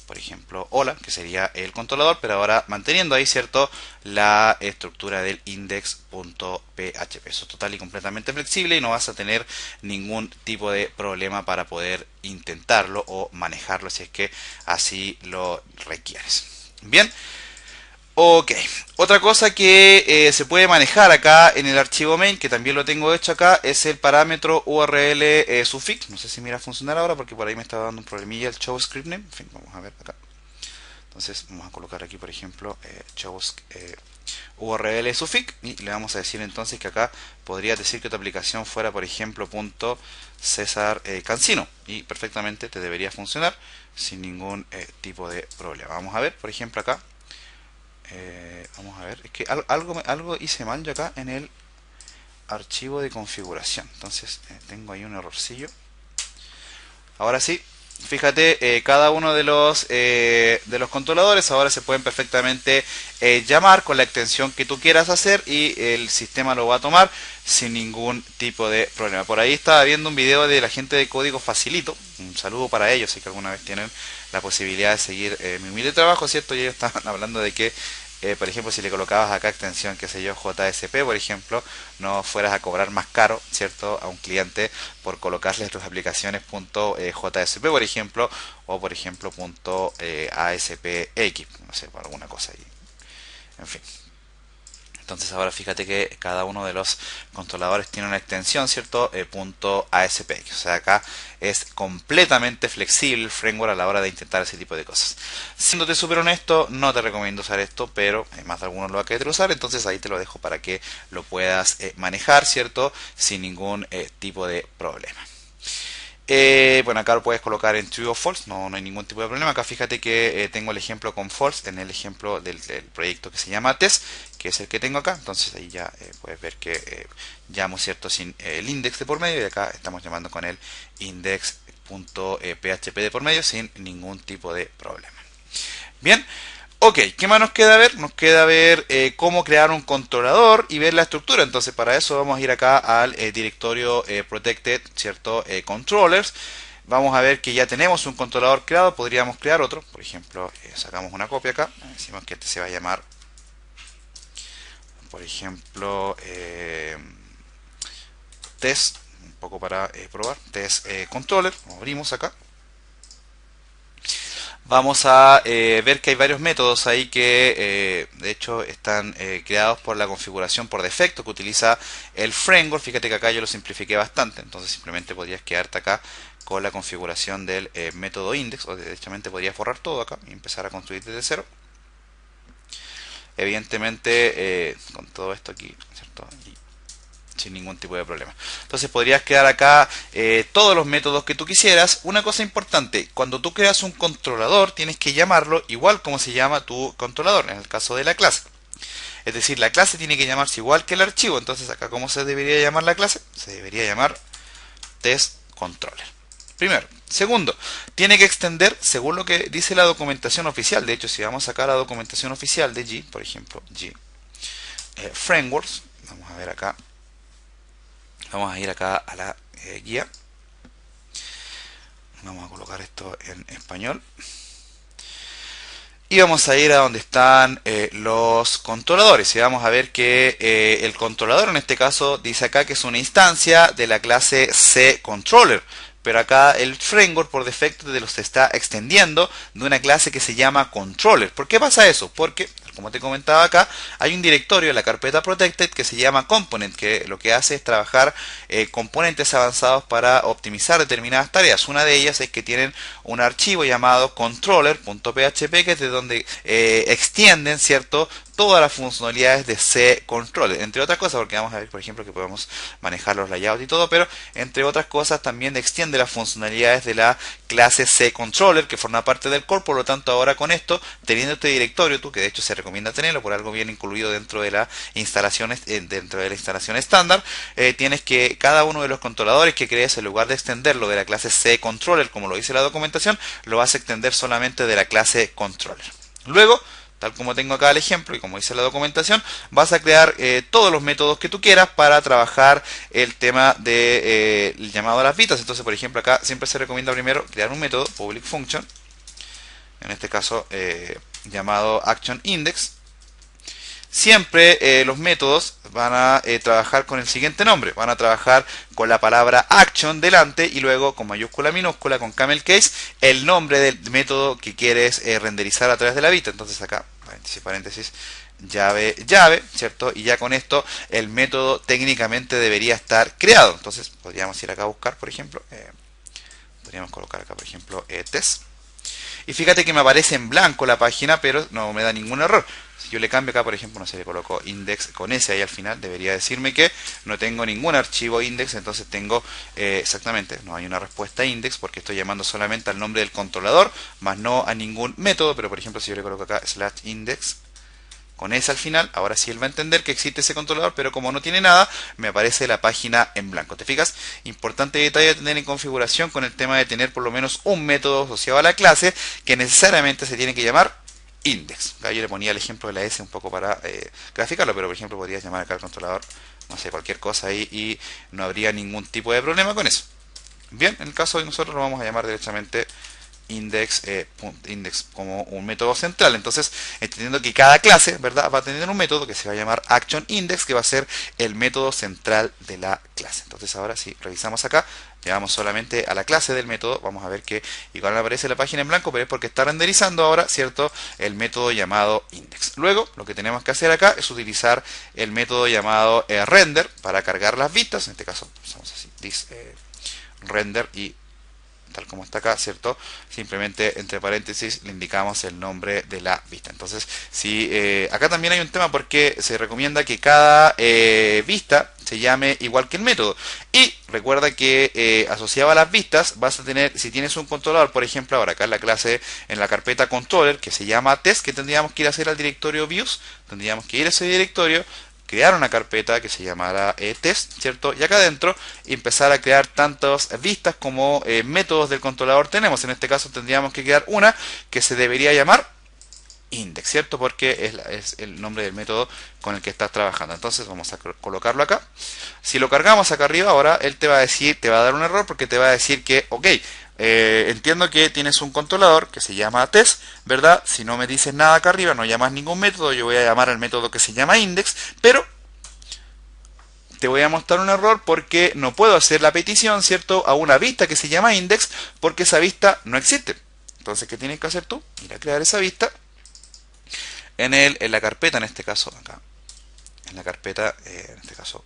por ejemplo, hola, que sería el controlador, pero ahora manteniendo ahí, ¿cierto?, la estructura del index.php. Eso es total y completamente flexible y no vas a tener ningún tipo de problema para poder intentarlo o manejarlo si es que así lo requieres. Bien. Ok, otra cosa que se puede manejar acá en el archivo main, que también lo tengo hecho acá, es el parámetro URL suffix. No sé si me irá a funcionar ahora porque por ahí me estaba dando un problemilla el show script name. En fin, vamos a ver acá. Entonces vamos a colocar aquí, por ejemplo, show URL suffix y le vamos a decir entonces que acá podría decir que tu aplicación fuera, por ejemplo, .César Cancino, y perfectamente te debería funcionar sin ningún tipo de problema. Vamos a ver, por ejemplo, acá. Vamos a ver, es que algo hice mal yo acá en el archivo de configuración. Entonces tengo ahí un errorcillo. Ahora sí, fíjate, cada uno de los controladores ahora se pueden perfectamente llamar con la extensión que tú quieras hacer y el sistema lo va a tomar sin ningún tipo de problema. Por ahí estaba viendo un video de la gente de Código Facilito. Un saludo para ellos, si que alguna vez tienen la posibilidad de seguir mi humilde trabajo, ¿cierto? Y ellos estaban hablando de que por ejemplo, si le colocabas acá extensión, qué sé yo, JSP, por ejemplo, no fueras a cobrar más caro, ¿cierto?, a un cliente por colocarle tus aplicaciones .jsp, por ejemplo, o por ejemplo .aspx, no sé, por alguna cosa ahí. En fin. Entonces ahora fíjate que cada uno de los controladores tiene una extensión, ¿cierto? .aspx. O sea, acá es completamente flexible el framework a la hora de intentar ese tipo de cosas. Siéndote súper honesto, no te recomiendo usar esto, pero más de algunos lo va a querer usar, entonces ahí te lo dejo para que lo puedas manejar, ¿cierto? Sin ningún tipo de problema. Bueno, acá lo puedes colocar en true o false, no hay ningún tipo de problema. Acá fíjate que tengo el ejemplo con false en el ejemplo del proyecto que se llama test, que es el que tengo acá. Entonces ahí ya puedes ver que llamo, ¿cierto?, sin el index de por medio, y acá estamos llamando con el index.php de por medio sin ningún tipo de problema. Bien. Ok, ¿qué más nos queda ver? Nos queda ver cómo crear un controlador y ver la estructura. Entonces, para eso vamos a ir acá al directorio protected, ¿cierto? Controllers. Vamos a ver que ya tenemos un controlador creado. Podríamos crear otro. Por ejemplo, sacamos una copia acá. Decimos que este se va a llamar, por ejemplo, test. Un poco para probar. Test controller. Lo abrimos acá. Vamos a ver que hay varios métodos ahí que de hecho están creados por la configuración por defecto que utiliza el framework. Fíjate que acá yo lo simplifiqué bastante, entonces simplemente podrías quedarte acá con la configuración del método index, o derechamente podrías borrar todo acá y empezar a construir desde cero. Evidentemente con todo esto aquí, ¿cierto? Sin ningún tipo de problema. Entonces podrías crear acá todos los métodos que tú quisieras. Una cosa importante, cuando tú creas un controlador tienes que llamarlo igual como se llama tu controlador, en el caso de la clase. Es decir, la clase tiene que llamarse igual que el archivo. Entonces acá, ¿cómo se debería llamar la clase? Se debería llamar testController. Primero. Segundo, tiene que extender según lo que dice la documentación oficial. De hecho, si vamos a sacar la documentación oficial de G, por ejemplo, G Frameworks, vamos a ver acá. Vamos a ir acá a la guía. Vamos a colocar esto en español. Y vamos a ir a donde están los controladores. Y vamos a ver que el controlador en este caso dice acá que es una instancia de la clase cController. Pero acá el framework por defecto te los está extendiendo de una clase que se llama controller. ¿Por qué pasa eso? Porque, como te comentaba acá, hay un directorio en la carpeta protected que se llama component, que lo que hace es trabajar componentes avanzados para optimizar determinadas tareas. Una de ellas es que tienen un archivo llamado controller.php, que es de donde extienden, ¿cierto?, todas las funcionalidades de cController, entre otras cosas, porque vamos a ver, por ejemplo, que podemos manejar los layouts y todo, pero entre otras cosas también extiende las funcionalidades de la clase cController, que forma parte del core. Por lo tanto, ahora con esto, teniendo este directorio, tú, que de hecho se recomienda tenerlo, por algo bien incluido dentro de la instalación estándar, tienes que cada uno de los controladores que crees, en lugar de extenderlo de la clase cController, como lo dice la documentación, lo vas a extender solamente de la clase controller. Luego, tal como tengo acá el ejemplo y como dice la documentación, vas a crear todos los métodos que tú quieras para trabajar el tema de el llamado a las vistas. Entonces, por ejemplo, acá siempre se recomienda primero crear un método public function, en este caso llamado action index. Siempre los métodos van a trabajar con el siguiente nombre. Van a trabajar con la palabra action delante y luego con mayúscula minúscula, con camel case, el nombre del método que quieres renderizar a través de la vista. Entonces acá, paréntesis, llave, ¿cierto? Y ya con esto el método técnicamente debería estar creado. Entonces podríamos ir acá a buscar, por ejemplo, podríamos colocar acá, por ejemplo, test. Y fíjate que me aparece en blanco la página, pero no me da ningún error. Si yo le cambio acá, por ejemplo, no sé, le coloco index con S ahí al final, debería decirme que no tengo ningún archivo index. Entonces tengo exactamente, no hay una respuesta index porque estoy llamando solamente al nombre del controlador, más no a ningún método. Pero por ejemplo, si yo le coloco acá /index con S al final, ahora sí él va a entender que existe ese controlador, pero como no tiene nada, me aparece la página en blanco. ¿Te fijas? Importante detalle a tener en configuración con el tema de tener por lo menos un método asociado a la clase que necesariamente se tiene que llamar index. Acá yo le ponía el ejemplo de la S un poco para graficarlo, pero por ejemplo podrías llamar acá al controlador, no sé, cualquier cosa ahí y no habría ningún tipo de problema con eso. Bien, en el caso de nosotros lo vamos a llamar directamente index, index como un método central. Entonces, entendiendo que cada clase, ¿verdad?, va a tener un método que se va a llamar action index, que va a ser el método central de la clase. Entonces, ahora si revisamos acá, llegamos solamente a la clase del método, vamos a ver que igual aparece la página en blanco, pero es porque está renderizando ahora, ¿cierto?, el método llamado index. Luego, lo que tenemos que hacer acá es utilizar el método llamado render para cargar las vistas. En este caso, usamos así, this render, y tal como está acá, ¿cierto? Simplemente entre paréntesis le indicamos el nombre de la vista. Entonces, si acá también hay un tema porque se recomienda que cada vista se llame igual que el método. Y recuerda que asociado a las vistas vas a tener, si tienes un controlador, por ejemplo, ahora acá en la clase, en la carpeta controller, que se llama test, que tendríamos que ir a hacer al directorio views, tendríamos que ir a ese directorio, crear una carpeta que se llamara test, ¿cierto? Y acá adentro empezar a crear tantas vistas como métodos del controlador tenemos. En este caso tendríamos que crear una que se debería llamar index, ¿cierto? Porque es el nombre del método con el que estás trabajando. Entonces vamos a colocarlo acá. Si lo cargamos acá arriba, ahora él te va a decir, te va a dar un error porque te va a decir que, ok, entiendo que tienes un controlador que se llama test, ¿verdad? Si no me dices nada acá arriba, no llamas ningún método, yo voy a llamar al método que se llama index, pero te voy a mostrar un error porque no puedo hacer la petición, ¿cierto?, a una vista que se llama index porque esa vista no existe. Entonces, ¿qué tienes que hacer tú? Ir a crear esa vista en la carpeta, en este caso, acá, en la carpeta, en este caso,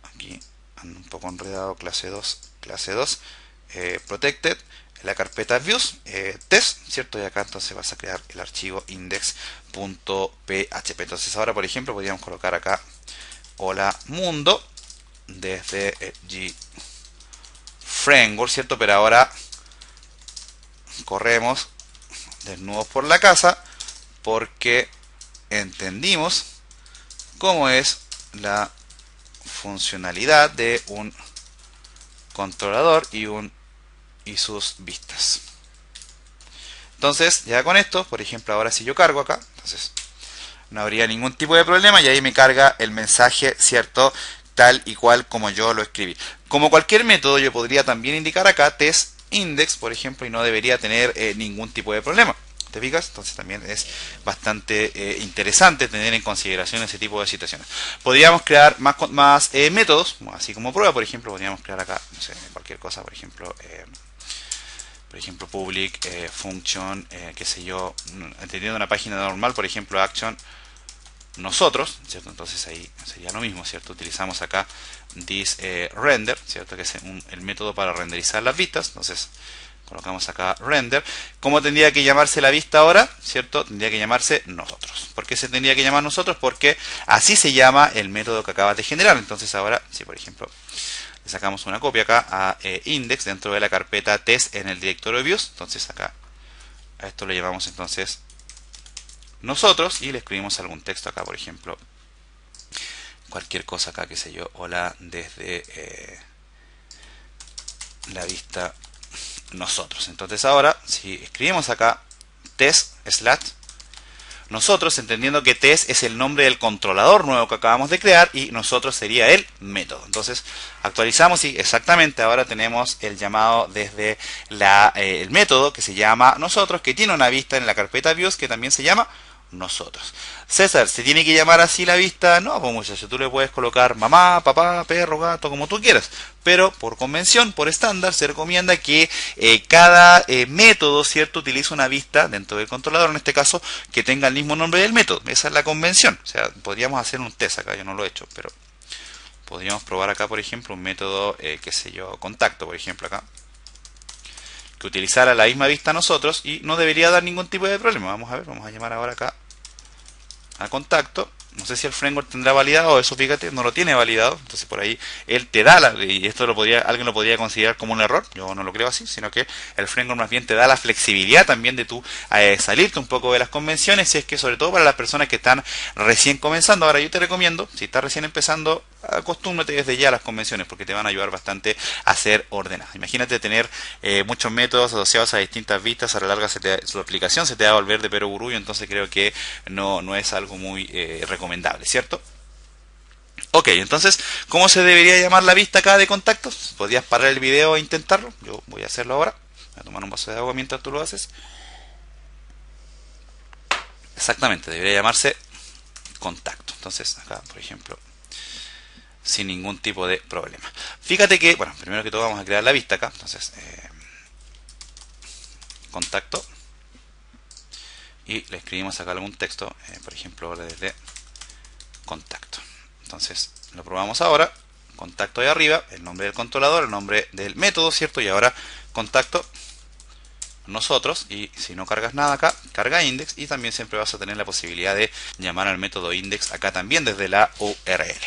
aquí, ando un poco enredado, clase 2, protected, en la carpeta views, test, ¿cierto? Y acá entonces vas a crear el archivo index.php. Entonces ahora, por ejemplo, podríamos colocar acá, hola mundo, desde G-Framework, ¿cierto? Pero ahora corremos desnudos por la casa porque entendimos cómo es la funcionalidad de un controlador y sus vistas. Entonces, ya con esto, por ejemplo, ahora si yo cargo acá, entonces no habría ningún tipo de problema y ahí me carga el mensaje, ¿cierto?, tal y cual como yo lo escribí. Como cualquier método, yo podría también indicar acá test index, por ejemplo, y no debería tener ningún tipo de problema. ¿Te fijas? Entonces también es bastante interesante tener en consideración ese tipo de situaciones. Podríamos crear más métodos, así como prueba, por ejemplo, podríamos crear acá, no sé, cualquier cosa, por ejemplo, public, function, qué sé yo, entendiendo una página normal, por ejemplo, action, nosotros, ¿cierto? Entonces ahí sería lo mismo, ¿cierto? Utilizamos acá this render, ¿cierto? Que es el método para renderizar las vistas. Entonces colocamos acá render. ¿Cómo tendría que llamarse la vista ahora? ¿Cierto? Tendría que llamarse nosotros. ¿Por qué se tendría que llamar nosotros? Porque así se llama el método que acabas de generar. Entonces ahora, si por ejemplo le sacamos una copia acá a index dentro de la carpeta test en el directorio views, entonces acá a esto le llamamos entonces nosotros y le escribimos algún texto acá, por ejemplo, cualquier cosa acá, qué sé yo, hola desde la vista nosotros. Entonces ahora, si escribimos acá test slash nosotros, entendiendo que test es el nombre del controlador nuevo que acabamos de crear y nosotros sería el método. Entonces actualizamos y exactamente ahora tenemos el llamado desde el método que se llama nosotros, que tiene una vista en la carpeta views que también se llama nosotros. César, ¿se tiene que llamar así la vista? No, pues muchacho, tú le puedes colocar mamá, papá, perro, gato, como tú quieras, pero por convención, por estándar, se recomienda que cada método, ¿cierto?, utilice una vista dentro del controlador, en este caso, que tenga el mismo nombre del método. Esa es la convención. O sea, podríamos hacer un test acá, yo no lo he hecho, pero podríamos probar acá, por ejemplo, un método, qué sé yo, contacto, por ejemplo, acá, que utilizara la misma vista nosotros y no debería dar ningún tipo de problema. Vamos a ver, vamos a llamar ahora acá a contacto no sé si el framework tendrá validado eso, fíjate, no lo tiene validado. Entonces por ahí él te da, y esto alguien lo podría considerar como un error, yo no lo creo así, sino que el framework más bien te da la flexibilidad también de tú salirte un poco de las convenciones, si es que sobre todo para las personas que están recién comenzando. Ahora yo te recomiendo, si estás recién empezando, acostúmbrate desde ya a las convenciones porque te van a ayudar bastante a ser ordenadas. Imagínate tener muchos métodos asociados a distintas vistas, a la larga su aplicación se te va a volver de perogrullo, entonces creo que no es algo muy recomendable, ¿cierto? Ok, entonces, ¿cómo se debería llamar la vista acá de contactos? ¿Podrías parar el video e intentarlo? Yo voy a hacerlo ahora. Voy a tomar un vaso de agua mientras tú lo haces. Exactamente, debería llamarse contacto. Entonces, acá, por ejemplo, sin ningún tipo de problema. Fíjate que, bueno, primero que todo vamos a crear la vista acá. Entonces, contacto. Y le escribimos acá algún texto, por ejemplo, desde contacto. Entonces, lo probamos ahora. Contacto de arriba, el nombre del controlador, el nombre del método, ¿cierto? Y ahora contacto nosotros, y si no cargas nada acá, carga index, y también siempre vas a tener la posibilidad de llamar al método index acá también desde la URL.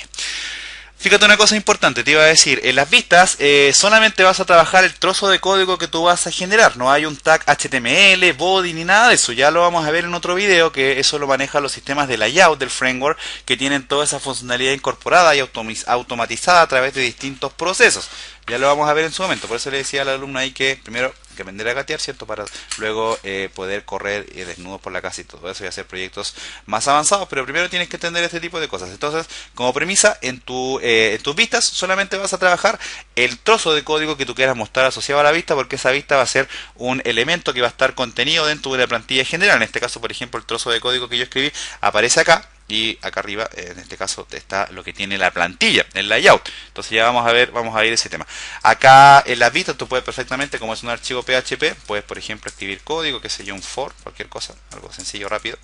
Fíjate una cosa importante, te iba a decir, en las vistas solamente vas a trabajar el trozo de código que tú vas a generar, no hay un tag HTML, body ni nada de eso, ya lo vamos a ver en otro video, que eso lo manejan los sistemas de layout del framework, que tienen toda esa funcionalidad incorporada y automatizada a través de distintos procesos. Ya lo vamos a ver en su momento, por eso le decía al alumno ahí que primero que aprender a gatear, ¿cierto? Para luego poder correr desnudos por la casa y todo eso y hacer proyectos más avanzados, pero primero tienes que entender este tipo de cosas. Entonces, como premisa, en tus vistas solamente vas a trabajar el trozo de código que tú quieras mostrar asociado a la vista, porque esa vista va a ser un elemento que va a estar contenido dentro de la plantilla general. En este caso, por ejemplo, el trozo de código que yo escribí aparece acá. Y acá arriba, en este caso, está lo que tiene la plantilla, el layout. Entonces ya vamos a ir ese tema. Acá en las vistas tú puedes perfectamente, como es un archivo PHP, puedes por ejemplo escribir código, qué sé yo, un for, cualquier cosa, algo sencillo, rápido.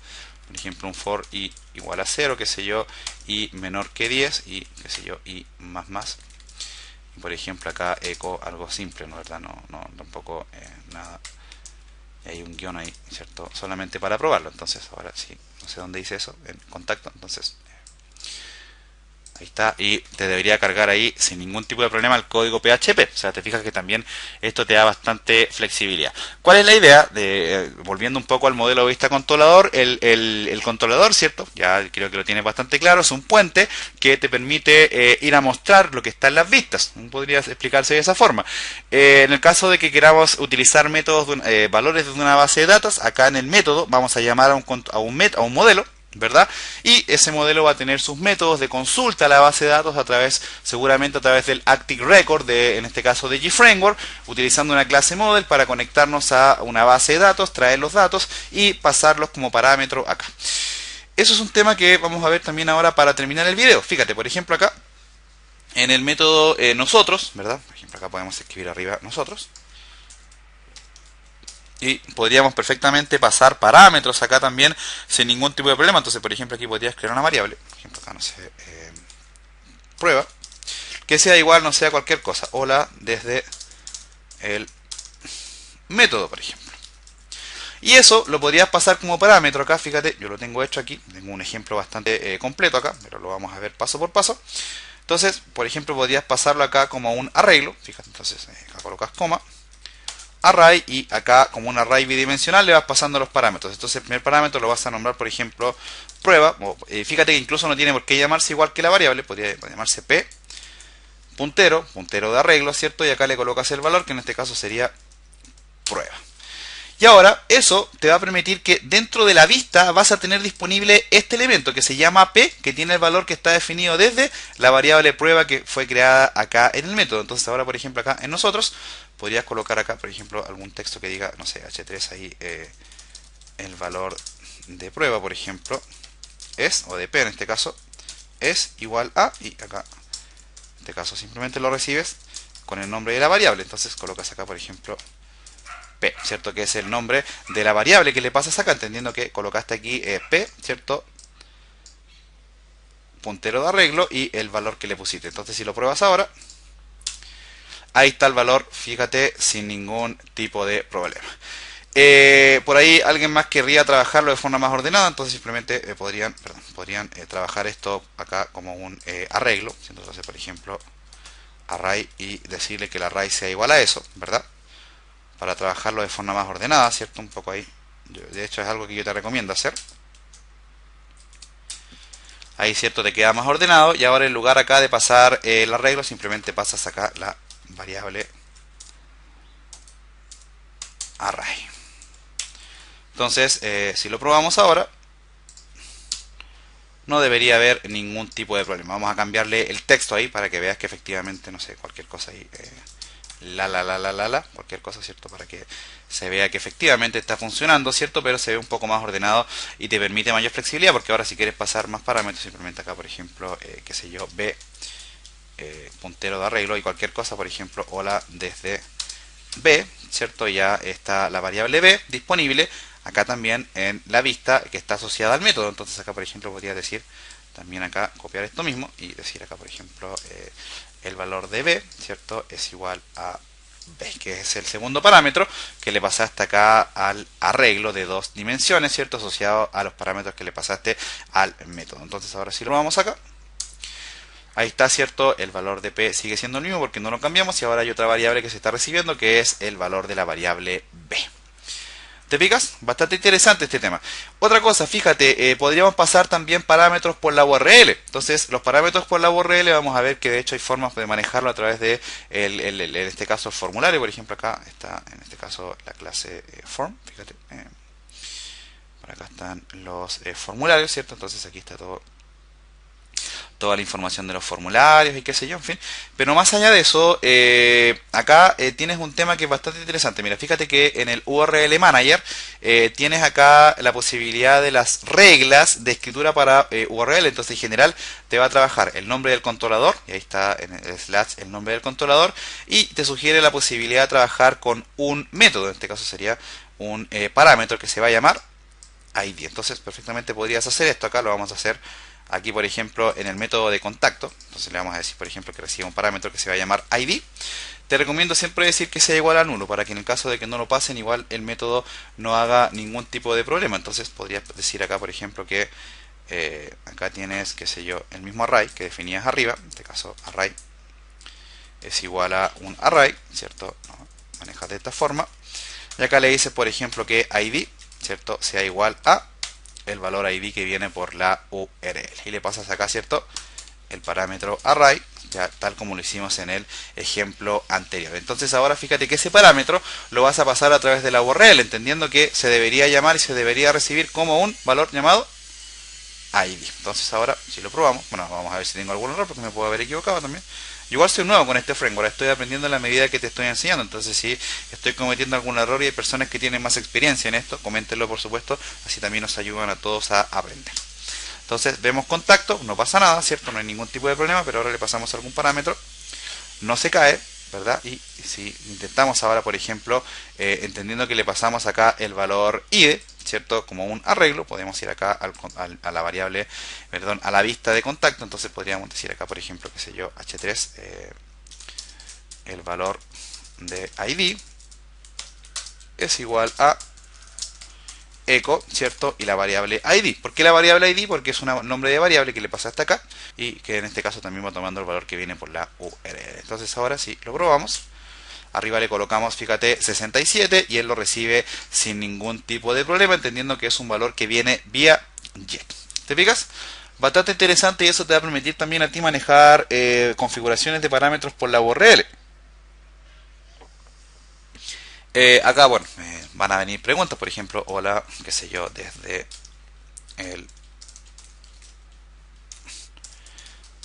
Por ejemplo, un for i igual a 0, qué sé yo, y menor que 10, y qué sé yo, y más. Y por ejemplo acá eco, algo simple, ¿no? ¿Verdad? No tampoco nada. Y hay un guión ahí, ¿cierto? Solamente para probarlo. Entonces ahora sí, no sé dónde dice eso, en contacto. Entonces ahí está, y te debería cargar ahí sin ningún tipo de problema el código PHP. O sea, te fijas que también esto te da bastante flexibilidad. ¿Cuál es la idea? Volviendo un poco al modelo de vista controlador, el controlador, ¿cierto? Ya creo que lo tienes bastante claro, es un puente que te permite ir a mostrar lo que está en las vistas. Podría explicarse de esa forma. En el caso de que queramos utilizar métodos, valores de una base de datos, acá en el método vamos a llamar a un modelo, ¿verdad? Y ese modelo va a tener sus métodos de consulta a la base de datos seguramente a través del Active Record, en este caso de GFramework, utilizando una clase model para conectarnos a una base de datos, traer los datos y pasarlos como parámetro acá. Eso es un tema que vamos a ver también ahora para terminar el video. Fíjate, por ejemplo acá, en el método nosotros, ¿verdad? Por ejemplo acá podemos escribir arriba nosotros. Y podríamos perfectamente pasar parámetros acá también sin ningún tipo de problema. Entonces, por ejemplo, aquí podrías crear una variable. Por ejemplo, acá, no sé, prueba. Que sea igual, no sea cualquier cosa. Hola desde el método, por ejemplo. Y eso lo podrías pasar como parámetro acá. Fíjate, yo lo tengo hecho aquí. Tengo un ejemplo bastante completo acá, pero lo vamos a ver paso por paso. Entonces, por ejemplo, podrías pasarlo acá como un arreglo. Fíjate, entonces acá colocas coma. Array, y acá como un array bidimensional le vas pasando los parámetros. Entonces el primer parámetro lo vas a nombrar, por ejemplo, prueba. Fíjate que incluso no tiene por qué llamarse igual que la variable, podría llamarse p puntero de arreglo, ¿cierto? Y acá le colocas el valor, que en este caso sería prueba. Y ahora eso te va a permitir que dentro de la vista vas a tener disponible este elemento que se llama p, que tiene el valor que está definido desde la variable prueba que fue creada acá en el método. Entonces ahora, por ejemplo, acá en nosotros podrías colocar acá, por ejemplo, algún texto que diga, no sé, h3 ahí, el valor de prueba, por ejemplo, es, o de p en este caso, es igual a, y acá, en este caso simplemente lo recibes con el nombre de la variable. Entonces colocas acá, por ejemplo, p, ¿cierto? Que es el nombre de la variable que le pasas acá, entendiendo que colocaste aquí p, ¿cierto? Puntero de arreglo y el valor que le pusiste. Entonces si lo pruebas ahora, ahí está el valor, fíjate, sin ningún tipo de problema. Por ahí alguien más querría trabajarlo de forma más ordenada, entonces simplemente podrían trabajar esto acá como un arreglo. Entonces, por ejemplo, array y decirle que el array sea igual a eso, ¿verdad? Para trabajarlo de forma más ordenada, ¿cierto? Un poco ahí. De hecho, es algo que yo te recomiendo hacer. Ahí, ¿cierto? Te queda más ordenado. Y ahora en lugar acá de pasar el arreglo, simplemente pasas acá la variable array. Entonces, si lo probamos ahora, no debería haber ningún tipo de problema. Vamos a cambiarle el texto ahí para que veas que efectivamente, no sé, cualquier cosa ahí, cualquier cosa, ¿cierto? Para que se vea que efectivamente está funcionando, ¿cierto? Pero se ve un poco más ordenado y te permite mayor flexibilidad, porque ahora si quieres pasar más parámetros, simplemente acá, por ejemplo, qué sé yo, b, puntero de arreglo y cualquier cosa, por ejemplo, hola desde b, ¿cierto? Ya está la variable b disponible acá también en la vista que está asociada al método. Entonces acá, por ejemplo, podría decir también acá, copiar esto mismo y decir acá, por ejemplo, el valor de b, ¿cierto? Es igual a b, que es el segundo parámetro que le pasaste acá al arreglo de 2 dimensiones, ¿cierto? Asociado a los parámetros que le pasaste al método. Entonces ahora sí lo vamos acá. Ahí está, ¿cierto? El valor de p sigue siendo el mismo porque no lo cambiamos y ahora hay otra variable que se está recibiendo que es el valor de la variable b. ¿Te fijas? Bastante interesante este tema. Otra cosa, fíjate, podríamos pasar también parámetros por la URL. Entonces, los parámetros por la URL vamos a ver que de hecho hay formas de manejarlo a través de, en este caso, el formulario. Por ejemplo, acá está, en este caso, la clase form. Fíjate, por acá están los formularios, ¿cierto? Entonces aquí está toda la información de los formularios y qué sé yo, en fin. Pero más allá de eso, acá tienes un tema que es bastante interesante. Mira, fíjate que en el URL Manager tienes acá la posibilidad de las reglas de escritura para URL. Entonces, en general, te va a trabajar el nombre del controlador, y ahí está en el slash el nombre del controlador, y te sugiere la posibilidad de trabajar con un método. En este caso sería un parámetro que se va a llamar ID. Entonces, perfectamente podrías hacer esto. Acá lo vamos a hacer aquí, por ejemplo, en el método de contacto. Entonces le vamos a decir, por ejemplo, que reciba un parámetro que se va a llamar ID. Te recomiendo siempre decir que sea igual a nulo, para que en el caso de que no lo pasen, igual el método no haga ningún tipo de problema. Entonces podrías decir acá, por ejemplo, que acá tienes, qué sé yo, el mismo array que definías arriba. En este caso, array es igual a un array, ¿cierto? No, manejas de esta forma. Y acá le dices, por ejemplo, que ID, ¿cierto?, sea igual a el valor ID que viene por la URL. Y le pasas acá, ¿cierto?, el parámetro array, ya tal como lo hicimos en el ejemplo anterior. Entonces ahora fíjate que ese parámetro lo vas a pasar a través de la URL, entendiendo que se debería llamar y se debería recibir como un valor llamado ID. Entonces ahora, si lo probamos, bueno, vamos a ver si tengo algún error, porque me puedo haber equivocado también. Yo igual soy nuevo con este framework, estoy aprendiendo en la medida que te estoy enseñando. Entonces, si estoy cometiendo algún error y hay personas que tienen más experiencia en esto, coméntenlo, por supuesto, así también nos ayudan a todos a aprender. Entonces, vemos contacto, no pasa nada, ¿cierto? No hay ningún tipo de problema, pero ahora le pasamos algún parámetro, no se cae, ¿verdad? Y si intentamos ahora, por ejemplo, entendiendo que le pasamos acá el valor ID, ¿cierto?, como un arreglo, podemos ir acá a la variable, perdón, a la vista de contacto. Entonces podríamos decir acá, por ejemplo, qué sé yo, h3, el valor de ID es igual a echo, ¿cierto?, y la variable ID. ¿Por qué la variable ID? Porque es un nombre de variable que le pasa hasta acá y que en este caso también va tomando el valor que viene por la URL. Entonces ahora sí, lo probamos. Arriba le colocamos, fíjate, 67 y él lo recibe sin ningún tipo de problema, entendiendo que es un valor que viene vía GET. ¿Te fijas? Bastante interesante, y eso te va a permitir también a ti manejar configuraciones de parámetros por la URL. Acá, bueno, van a venir preguntas, por ejemplo, hola, qué sé yo, desde el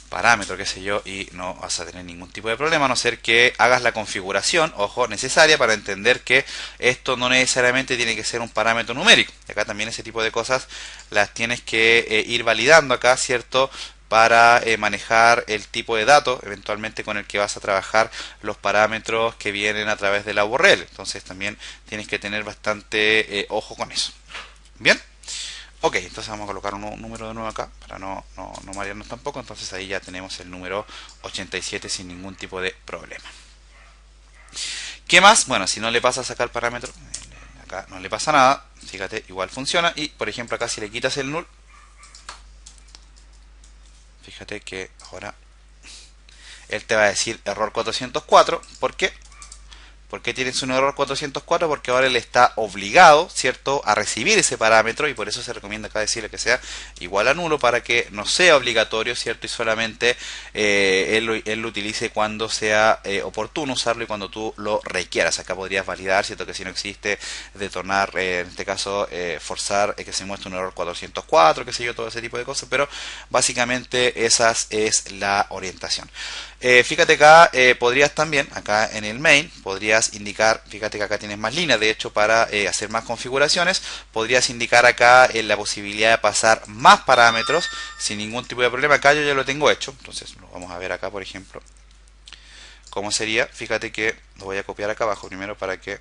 parámetro, qué sé yo, y no vas a tener ningún tipo de problema, a no ser que hagas la configuración, ojo, necesaria para entender que esto no necesariamente tiene que ser un parámetro numérico. Y acá también ese tipo de cosas las tienes que ir validando acá, ¿cierto?, para manejar el tipo de datos eventualmente con el que vas a trabajar los parámetros que vienen a través de la URL. Entonces también tienes que tener bastante ojo con eso. Bien. Ok, entonces vamos a colocar un número de nuevo acá para no marearnos tampoco. Entonces ahí ya tenemos el número 87 sin ningún tipo de problema. ¿Qué más? Bueno, si no le pasas acá el parámetro, acá no le pasa nada, fíjate, igual funciona. Y por ejemplo acá si le quitas el null, fíjate que ahora él te va a decir error 404. ¿Por qué? ¿Por qué tienes un error 404? Porque ahora él está obligado, ¿cierto?, a recibir ese parámetro, y por eso se recomienda acá decirle que sea igual a nulo para que no sea obligatorio, ¿cierto? Y solamente él lo utilice cuando sea oportuno usarlo y cuando tú lo requieras. Acá podrías validar, ¿cierto?, que si no existe, detonar, en este caso, forzar que se muestre un error 404, qué sé yo, todo ese tipo de cosas, pero básicamente esa es la orientación. Fíjate acá, podrías también, acá en el main, podrías indicar, fíjate que acá tienes más líneas, de hecho para hacer más configuraciones, podrías indicar acá la posibilidad de pasar más parámetros sin ningún tipo de problema. Acá yo ya lo tengo hecho, entonces lo vamos a ver acá, por ejemplo, cómo sería. Fíjate que lo voy a copiar acá abajo primero para que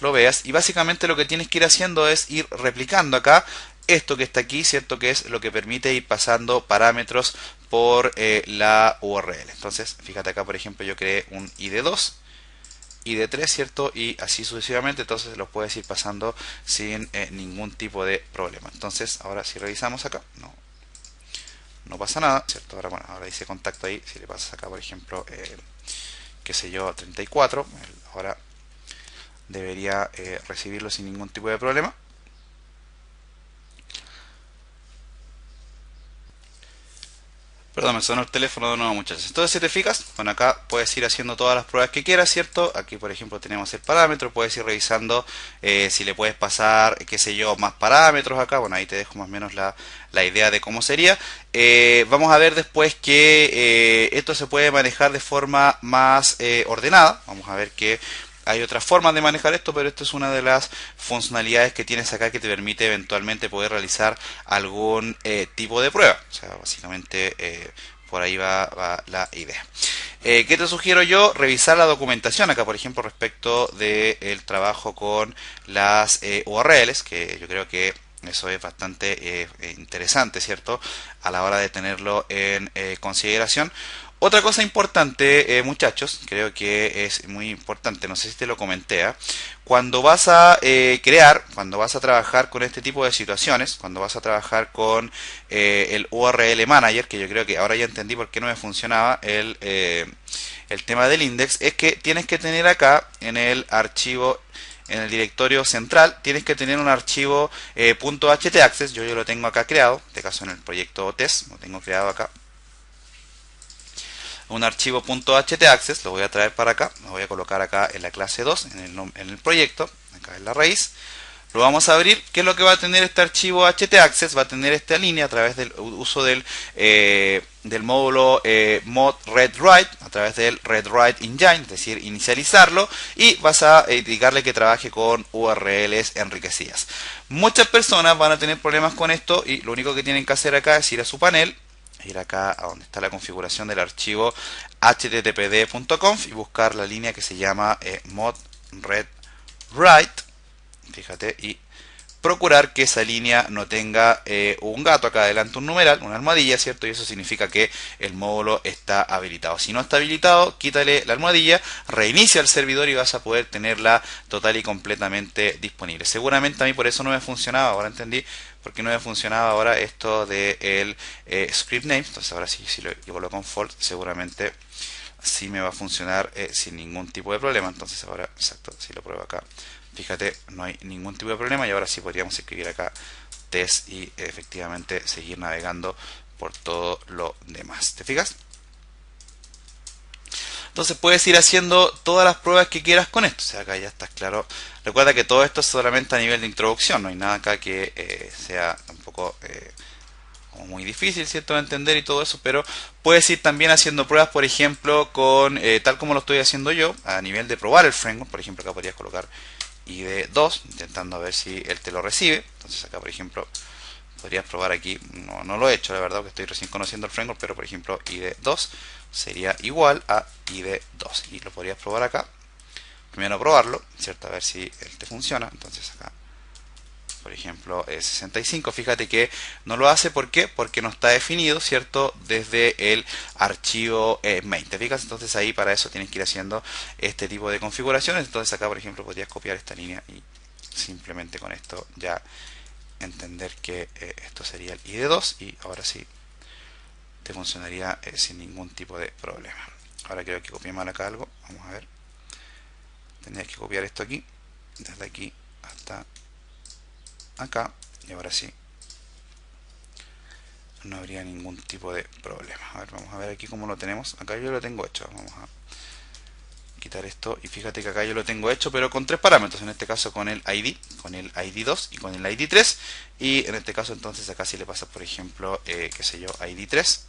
lo veas, y básicamente lo que tienes que ir haciendo es ir replicando acá esto que está aquí, ¿cierto?, que es lo que permite ir pasando parámetros por la URL. Entonces, fíjate acá, por ejemplo, yo creé un ID2, ID3, ¿cierto?, y así sucesivamente. Entonces los puedes ir pasando sin ningún tipo de problema. Entonces, ahora si revisamos acá, no pasa nada, ¿cierto? Ahora, bueno, ahora dice contacto ahí. Si le pasas acá, por ejemplo, qué sé yo, 34, ahora debería recibirlo sin ningún tipo de problema. Perdón, me sonó el teléfono de nuevo, muchachos. Entonces, si te fijas, bueno, acá puedes ir haciendo todas las pruebas que quieras, ¿cierto? Aquí, por ejemplo, tenemos el parámetro. Puedes ir revisando si le puedes pasar, qué sé yo, más parámetros acá. Bueno, ahí te dejo más o menos la idea de cómo sería. Vamos a ver después que esto se puede manejar de forma más ordenada. Vamos a ver que hay otras formas de manejar esto, pero esta es una de las funcionalidades que tienes acá que te permite eventualmente poder realizar algún tipo de prueba. O sea, básicamente por ahí va la idea. ¿Qué te sugiero yo? Revisar la documentación acá, por ejemplo, respecto del trabajo con las URLs, que yo creo que eso es bastante interesante, ¿cierto?, a la hora de tenerlo en consideración. Otra cosa importante, muchachos, creo que es muy importante, no sé si te lo comenté, cuando vas a cuando vas a trabajar con este tipo de situaciones, cuando vas a trabajar con el URL Manager, que yo creo que ahora ya entendí por qué no me funcionaba el tema del index, es que tienes que tener acá en el archivo, en el directorio central, tienes que tener un archivo .htaccess. Yo lo tengo acá creado, en este caso en el proyecto test, lo tengo creado acá. Un archivo .htaccess, lo voy a traer para acá, lo voy a colocar acá en la clase 2, en el proyecto, acá en la raíz. Lo vamos a abrir. ¿Qué es lo que va a tener este archivo htaccess? Va a tener esta línea a través del uso del módulo mod readWrite, a través del readWrite engine, es decir, inicializarlo, y vas a indicarle que trabaje con URLs enriquecidas. Muchas personas van a tener problemas con esto, y lo único que tienen que hacer acá es ir a su panel, ir acá a donde está la configuración del archivo httpd.conf y buscar la línea que se llama mod readWrite, fíjate, y procurar que esa línea no tenga un gato acá adelante, un numeral, una almohadilla, ¿cierto? Y eso significa que el módulo está habilitado. Si no está habilitado, quítale la almohadilla, reinicia el servidor y vas a poder tenerla total y completamente disponible. Seguramente a mí por eso no me funcionaba, ahora entendí por qué no me funcionaba ahora esto del script name. Entonces ahora sí, si lo coloco en false, seguramente sí me va a funcionar sin ningún tipo de problema. Entonces ahora, exacto, si lo pruebo acá, fíjate, no hay ningún tipo de problema, y ahora sí podríamos escribir acá test y efectivamente seguir navegando por todo lo demás. ¿Te fijas? Entonces puedes ir haciendo todas las pruebas que quieras con esto. O sea, acá ya estás claro. Recuerda que todo esto es solamente a nivel de introducción. No hay nada acá que sea tampoco muy difícil, ¿cierto?, de entender y todo eso, pero puedes ir también haciendo pruebas, por ejemplo, con tal como lo estoy haciendo yo, a nivel de probar el framework. Por ejemplo, acá podrías colocar ID2, intentando ver si él te lo recibe. Entonces acá, por ejemplo, podrías probar aquí, no lo he hecho, la verdad, porque estoy recién conociendo el framework, pero por ejemplo ID2 sería igual a ID2, y lo podrías probar acá. Primero probarlo, ¿cierto?, a ver si él te funciona. Entonces acá por ejemplo 65, fíjate que no lo hace. ¿Por qué? Porque no está definido, ¿cierto? Desde el archivo main. ¿Te fijas? Entonces ahí para eso tienes que ir haciendo este tipo de configuraciones. Entonces acá, por ejemplo, podrías copiar esta línea y simplemente con esto ya entender que esto sería el ID2 y ahora sí te funcionaría sin ningún tipo de problema. Ahora creo que copié mal acá algo. Vamos a ver. Tendría que copiar esto aquí, desde aquí hasta acá, y ahora sí no habría ningún tipo de problema. A ver, vamos a ver aquí cómo lo tenemos. Acá yo lo tengo hecho. Vamos a quitar esto y fíjate que acá yo lo tengo hecho, pero con tres parámetros. En este caso con el ID, con el ID2 y con el ID3. Y en este caso entonces acá si le pasas, por ejemplo, qué sé yo, ID3,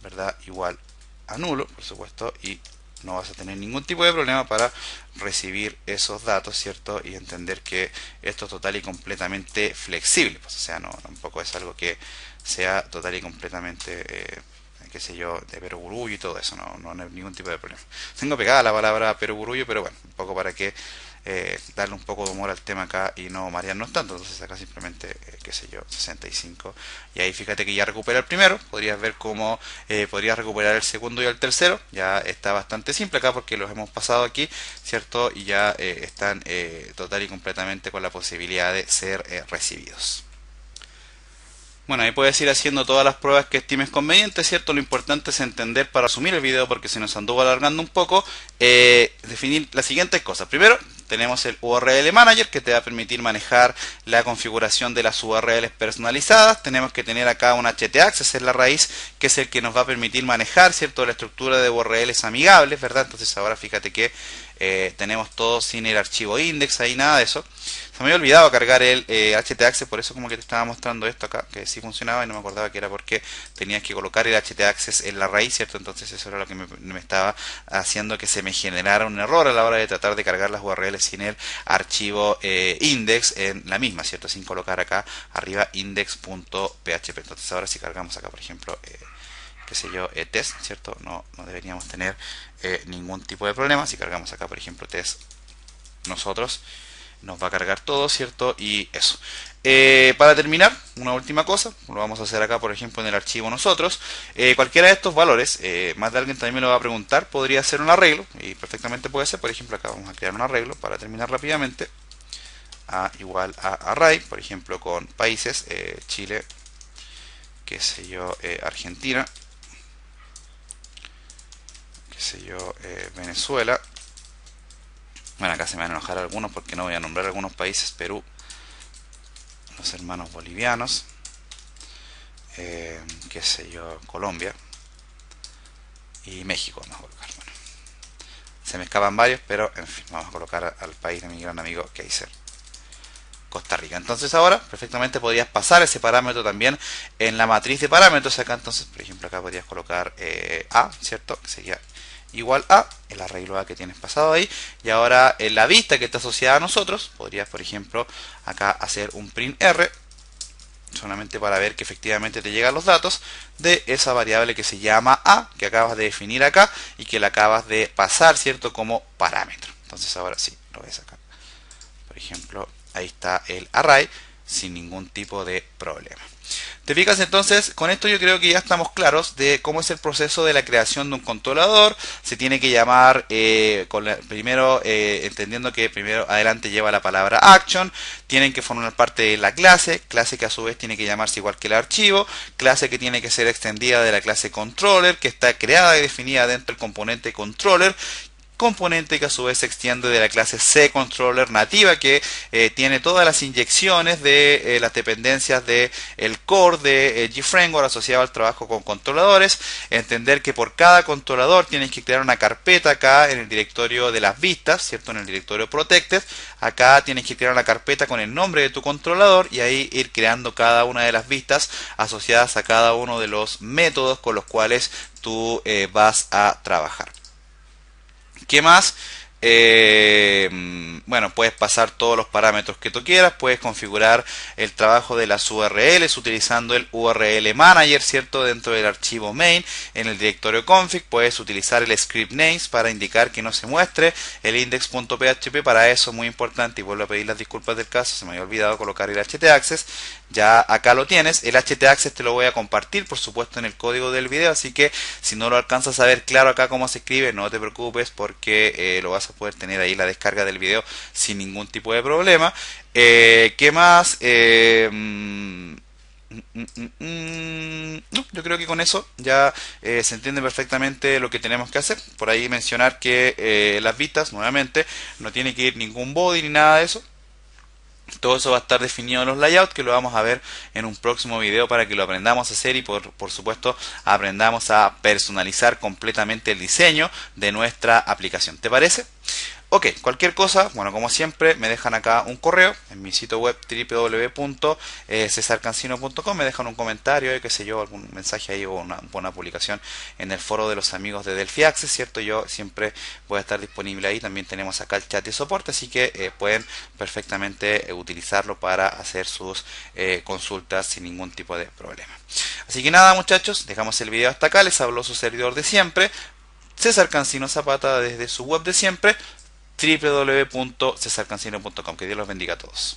¿verdad? Igual a nulo, por supuesto, y no vas a tener ningún tipo de problema para recibir esos datos, ¿cierto? Y entender que esto es total y completamente flexible. Pues, o sea, no, tampoco es algo que sea total y completamente, qué sé yo, de perogrullo y todo eso. No hay ningún tipo de problema. Tengo pegada la palabra perogrullo, pero bueno, un poco para que darle un poco de humor al tema acá y no marearnos tanto. Entonces acá simplemente, qué sé yo, 65. Y ahí fíjate que ya recupera el primero. Podrías ver cómo podrías recuperar el segundo y el tercero. Ya está bastante simple acá porque los hemos pasado aquí, ¿cierto? Y ya están total y completamente con la posibilidad de ser recibidos. Bueno, ahí puedes ir haciendo todas las pruebas que estimes convenientes, ¿cierto? Lo importante es entender, para resumir el video porque se nos anduvo alargando un poco, definir las siguientes cosas. Primero, tenemos el URL Manager que te va a permitir manejar la configuración de las URLs personalizadas. Tenemos que tener acá un htaccess en la raíz, que es el que nos va a permitir manejar, ¿cierto?, la estructura de URLs amigables, ¿verdad? Entonces ahora fíjate que tenemos todo sin el archivo index, ahí nada de eso. Se me había olvidado cargar el htaccess, por eso como que te estaba mostrando esto acá, que sí funcionaba y no me acordaba que era porque tenías que colocar el htaccess en la raíz, ¿cierto? Entonces eso era lo que me estaba haciendo que se me generara un error a la hora de tratar de cargar las URLs sin el archivo index en la misma, ¿cierto? Sin colocar acá arriba index.php. Entonces ahora si cargamos acá, por ejemplo, qué sé yo, test, ¿cierto? No deberíamos tener ningún tipo de problema. Si cargamos acá, por ejemplo, test nosotros, nos va a cargar todo, ¿cierto? Y eso. Para terminar, una última cosa, lo vamos a hacer acá, por ejemplo, en el archivo nosotros. Cualquiera de estos valores, más de alguien también me lo va a preguntar, podría ser un arreglo, y perfectamente puede ser. Por ejemplo, acá vamos a crear un arreglo para terminar rápidamente. A igual a array, por ejemplo, con países, Chile, qué sé yo, Argentina, qué sé yo, Venezuela. Bueno, acá se me van a enojar algunos porque no voy a nombrar algunos países. Perú, los hermanos bolivianos, qué sé yo, Colombia y México vamos a colocar. Bueno, se me escapan varios, pero en fin, vamos a colocar al país de mi gran amigo Kaiser, Costa Rica. Entonces ahora perfectamente podrías pasar ese parámetro también en la matriz de parámetros acá. Entonces, por ejemplo, acá podrías colocar A, ¿cierto? Que sería igual a el arreglo A que tienes pasado ahí, y ahora en la vista que está asociada a nosotros podrías, por ejemplo, acá hacer un print R solamente para ver que efectivamente te llegan los datos de esa variable que se llama A, que acabas de definir acá y que la acabas de pasar, ¿cierto?, como parámetro. Entonces ahora sí, lo ves acá, por ejemplo, ahí está el array sin ningún tipo de problema. ¿Te fijas? Entonces, con esto yo creo que ya estamos claros de cómo es el proceso de la creación de un controlador. Se tiene que llamar, primero, entendiendo que primero adelante lleva la palabra action. Tienen que formar parte de la clase que a su vez tiene que llamarse igual que el archivo. Clase que tiene que ser extendida de la clase controller, que está creada y definida dentro del componente controller. Componente que a su vez se extiende de la clase CController nativa, que tiene todas las inyecciones de las dependencias del core de GFramework asociado al trabajo con controladores. Entender que por cada controlador tienes que crear una carpeta acá en el directorio de las vistas, ¿cierto? En el directorio protected. Acá tienes que crear una carpeta con el nombre de tu controlador y ahí ir creando cada una de las vistas asociadas a cada uno de los métodos con los cuales tú vas a trabajar. ¿Qué más? bueno, puedes pasar todos los parámetros que tú quieras, puedes configurar el trabajo de las URLs utilizando el URL Manager, ¿cierto? Dentro del archivo main, en el directorio config, puedes utilizar el script names para indicar que no se muestre el index.php. Para eso, muy importante, y vuelvo a pedir las disculpas del caso, se me había olvidado colocar el htaccess. Ya acá lo tienes, el htaccess te lo voy a compartir, por supuesto, en el código del video, así que si no lo alcanzas a ver claro acá cómo se escribe, no te preocupes, porque lo vas a poder tener ahí la descarga del video sin ningún tipo de problema. ¿Qué más? No, yo creo que con eso ya se entiende perfectamente lo que tenemos que hacer. Por ahí mencionar que las vistas, nuevamente, no tiene que ir ningún body ni nada de eso. Todo eso va a estar definido en los layouts, que lo vamos a ver en un próximo video para que lo aprendamos a hacer y por supuesto aprendamos a personalizar completamente el diseño de nuestra aplicación. ¿Te parece? Ok, cualquier cosa, bueno, como siempre, me dejan acá un correo en mi sitio web www.cesarcancino.com, me dejan un comentario, qué sé yo, algún mensaje ahí o una buena publicación en el foro de los amigos de Delphi Access, ¿cierto? Yo siempre voy a estar disponible ahí, también tenemos acá el chat de soporte, así que pueden perfectamente utilizarlo para hacer sus consultas sin ningún tipo de problema. Así que nada, muchachos, dejamos el video hasta acá, les habló su servidor de siempre, César Cancino Zapata, desde su web de siempre, www.cesarcancino.com. Que Dios los bendiga a todos.